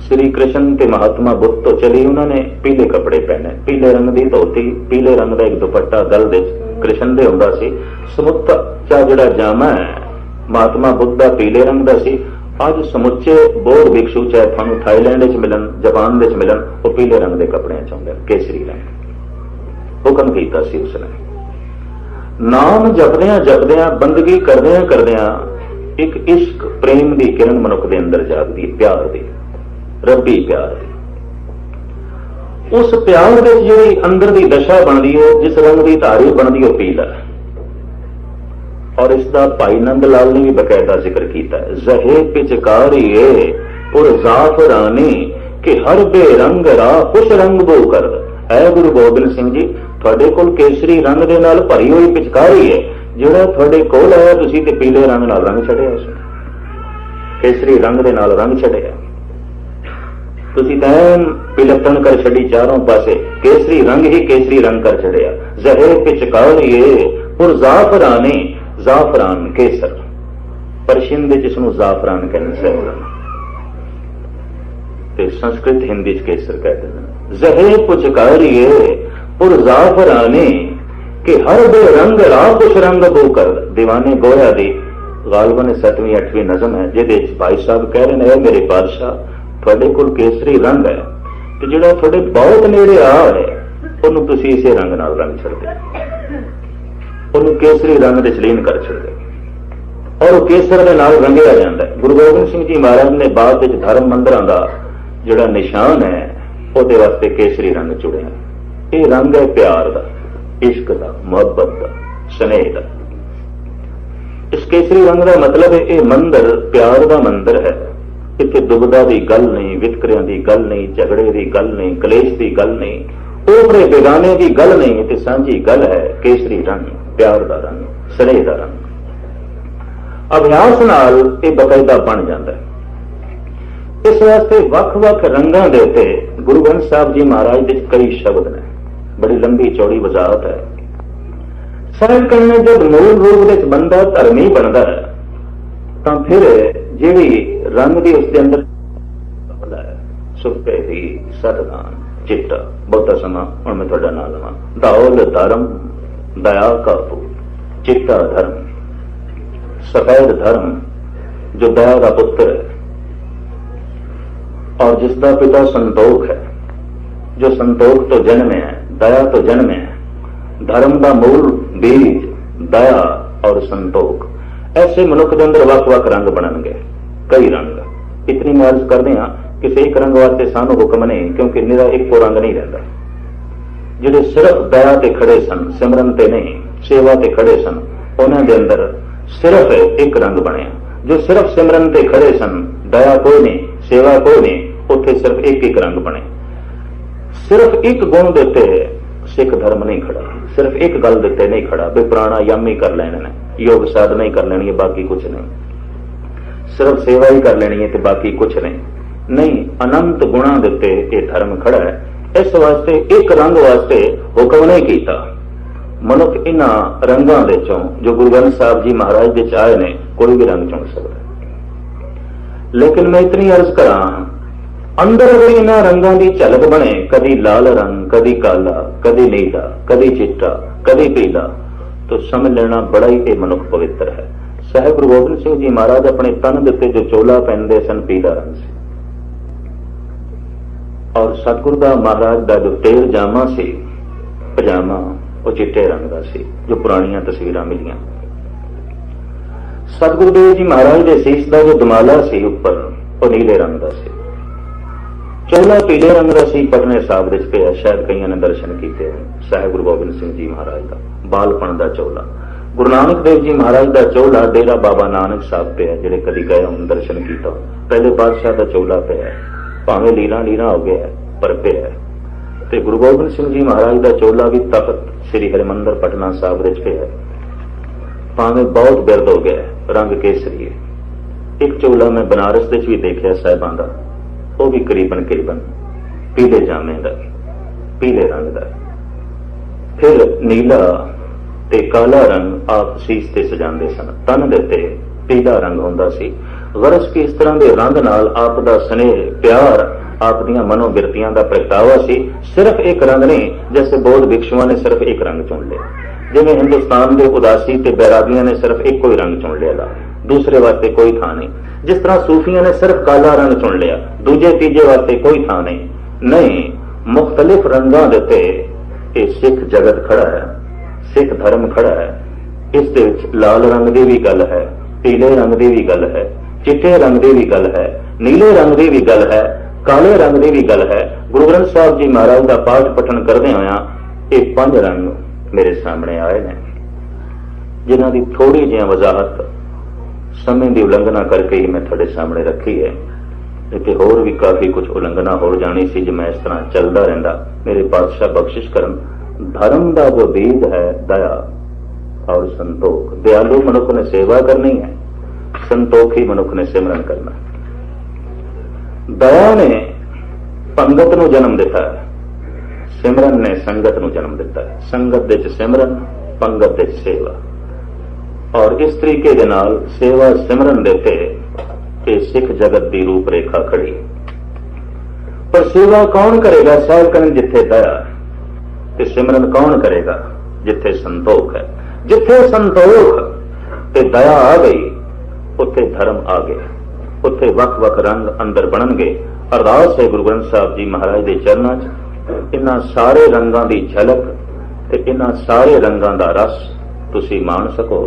श्री कृष्ण के महात्मा बुद्ध तो चली, उन्होंने पीले कपड़े पहने, पीले रंग की धोती, पीले रंग का एक दुपट्टा गल दे कृष्ण दे हुंदा सी। समुच्चा जिहड़ा जामा है महात्मा बुद्ध का पीले रंग का सी। अज समुचे बौद्ध भिक्षु चाहे थानू थाईलैंड मिलन, जापान मिलन, वो पीले रंग के कपड़े चाहते हैं, केसरी रंग। हुक्म किया उसने। नाम जपद्या जपद्या, बंदगी करद्या करद्या एक इश्क प्रेम की किरण मनुख के अंदर जागदी, प्यार की, रब्बी प्यार की। उस प्यार की जी अंदर की दशा बनती है, जिस रंग की धारी बनती है पीला है। और इसका भाई नंद लाल ने भी बकायदा जिक्र किया है। जहे पिचकारिए और जाफरानी के हर बेरंग रा खुश रंग बो कर। ऐ गुरु गोबिंद सिंह जी, थोड़े कोल केसरी रंग दे नाल भरी हुई पिचकारी है, जिहड़ा थोड़े कोल आया तुसीं ते पीले रंग नाल रंग छड़िया, उसने केसरी रंग दे नाल रंग छड़िया। तुसीं तां पिलत्तन कर छड़ी चारों पासे, केसरी रंग ही केसरी रंग कर छड़िया। जहे पिचकारिए और जाफरानी, जाफरान केसर, पर्शियन जिसनों जाफरान कहते सैफरन, संस्कृत हिंदी केसर कहते हैं। जहे पुचकारिए और जाफराने के हर बे रंग रा कुछ रंग बो कर। दीवाने गोया दी गालबन 7वीं 8वीं नज़म है, जिहदे भाई साहब कह रहे हैं मेरे बादशाह थोड़े कोल केसरी रंग है, तो जिहड़ा थोड़े बहुत नेड़े आ है उन्होंने तुसीं इसे रंग नाल रंग छड़दे, उन्होंने केसरी रंग दे चलीन कर छड़दे और वो केसर के नाल रंगिया जाता है। गुरु गोबिंद सिंह जी महाराज ने बाद विच धर्म मंदिरां दा जिहड़ा निशान है उहदे वास्ते केसरी रंग चुड़िया। ये रंग है प्यार का, इश्क का, मुहब्बत का, स्नेह का। इस केसरी रंग का मतलब है ये मंदिर प्यार का मंदिर है। इत्थे दुविधा की गल नहीं, वितकरियां की गल नहीं, झगड़े की गल नहीं, कलेश की गल नहीं, ओपरे बेगाने की गल नहीं, ते सांझी गल है केसरी रंग, प्यार का रंग, स्नेह का रंग। अभ्यास नाल ये बकायदा बन जाता है। इस वास्ते वख-वख रंगां दे उत्ते गुरु ग्रंथ साहब जी महाराज दे कई शब्द ने, बड़ी लंबी चौड़ी वजाहत है। साहिब कहने जब मूल रूप विच बंदा धर्मी बनता है तो फिर जिहड़ी रंग की उसके अंदर सुफेरी सतनाम चिट्टा, बहुता समा हुण मैं तुहाडा नाम लवां, धौल धर्म दया काबू, चिट्टा धर्म, सफेद धर्म जो दया का पुत्र है और जिसका पिता संतोख है, जो संतोख तो जन्म है, दया तो जन्म है, धर्म का मूल बीज दया और संतोख। ऐसे मनुख के अंदर वक वक रंग बननगे, कई रंग। इतनी मैं अर्ज करते हैं किसी एक रंग वास्ते सानू हुक्म नहीं, क्योंकि निरा एक रंग नहीं रहता। जिहड़े सिर्फ दया ते खड़े सन, सिमरन ते नहीं, सेवा ते खड़े सन, उन्हां दे अंदर सिर्फ एक रंग बनया। जो सिर्फ सिमरन ते खड़े सन, दया कोई नहीं, सेवा कोई नहीं, उत्थे सिर्फ एक एक रंग बने। सिर्फ एक गुण देते सिख धर्म नहीं खड़ा, सिर्फ एक गल देते नहीं खड़ा भी प्राणायाम ही कर लेने ने, योग साधना ही कर लेनी है, बाकी कुछ नहीं। सिर्फ सेवा ही कर लेनी है तो बाकी कुछ नहीं। अनंत गुणा देते ये धर्म खड़ा है। इस वास्ते एक रंग वास्ते हुक्म नहीं किया। मनुख इन्हां रंगां दे चों जो गुरु ग्रंथ साहब जी महाराज दे आए ने कोई भी रंग चुन सकता। लेकिन मैं इतनी अर्ज करा, अंदर अगर इन्हां रंगां दी झलक बने, कदी लाल रंग, कदी काला, कदी नीला, कदी चिट्टा, कदी पीला, तो समझ लेना बड़ा ही ये मनुख पवित्र है। साहिब गुरु गोबिंद सिंह जी महाराज अपने तन दे उत्ते जो चोला पहनते सन पीला रंग से, और सतगुरु दा महाराज का जो तेल जामा से पजामा वो चिट्टे रंग का सी, जो पुरानियां तस्वीरां मिलियां। सतगुरु देव जी महाराज के सीस का जो दमाला सी उपर वो नीले रंग का सी, चौला पीले रंग का सी, पटने साहब विच पिया। शायद कई ने दर्शन किए साहिब गुरु गोबिंद सिंह जी महाराज का बालपन का चौला। गुरु नानक देव जी महाराज का चौला डेरा बाबा नानक साहब पिया, जिहड़े कदी गए होण दर्शन किया। पहले बादशाह का चौला पिया, भावें लीला लीला हो गया पर पिया। ते गुरु गोबिंद सिंह जी महाराज का चौला भी तख्त श्री हरिमंदर पटना साहब विच पिया, भावें बहुत बिरद हो गया, रंग केसरी है। एक चौला मैं बनारस विच भी देखा साहिबां दा, वो भी करीबन करीबन पीले जामे का, पीले रंग का। फिर नीला ते काला रंग आप सीस ते सजांदे सन, तन दे ते पीला रंग हुंदा सी। गरज की इस तरह के रंग नाल आप दा स्नेह प्यार, आप दियां मनोबिरतियां दा प्रगटावा सी। सिर्फ एक रंग नहीं, जैसे बौद्ध भिक्षुओं ने सिर्फ एक रंग चुन लिया, जिवें हिंदुस्तान के उदासी ते बैरागियां ने सिर्फ एक कोई रंग चुन लिया, दूसरे वास्ते कोई था नहीं। जिस तरह सूफिया ने सिर्फ काला रंग चुन लिया, दूजे तीजे वास्ते कोई था नहीं, मुख्तलिफ रंगां दे ते ये सिख जगत खड़ा है, सिख धर्म खड़ा है। इस दे विच लाल रंग की भी गल है, पीले रंग की भी गल है, चिट्टे रंग की भी गल है, नीले रंग की भी गल है, काले रंग की भी गल है। गुरु ग्रंथ साहब जी महाराज का पाठ पठन करदे होया ये 5 रंग मेरे सामने आए हैं, जिन्हां दी थोड़ी जी वजाहत समय की उलंघना करके ही मैं थोड़े सामने रखी है। कि होर भी काफी कुछ उलंघना हो जानी सी जे मैं इस तरह चलता रहिंदा। मेरे पातशाह बख्शिश करन। धर्म का जो बीज है दया और संतोख। दयालु मनुख ने सेवा करनी है, संतोखी मनुख ने सिमरन करना। दया ने पंगत नूं जन्म दिता है, सिमरन ने संगत नूं जन्म दिता है। संगत दे च सिमरन, पंगत दे च सेवा। और इस तरीके दे नाल सेवा सिमरन देते ये सिख जगत की रूपरेखा खड़ी। पर सेवा कौन करेगा? साहिब कहन जिथे दया ते सिमरन कौन करेगा? जिथे संतोख है। जिथे संतोख ते दया आ गई उत्थे धर्म आ गया, उत्थे वख वख रंग अंदर बननगे। अरदास है गुरु ग्रंथ साहब जी महाराज के चरणों च इन्हां सारे रंगां की झलक ते इन्हां सारे रंगां दा रस तुसीं मान सको।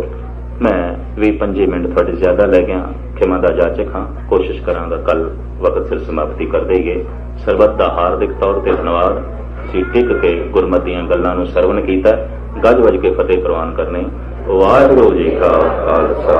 मैं 20-25 मिनट थोड़े ज्यादा लै गया, खिमा दा जाचक हाँ। कोशिश करांगा कल वक्त सिर समाप्ति कर देइए। सरबत दा हार्दिक तौर पर धन्यवाद। असीं टिक के गुरमत दीआं गल्लां नूं सरवण कीता, गज वज के फतेह प्रवान करने। वाहिगुरू जी का खालसा।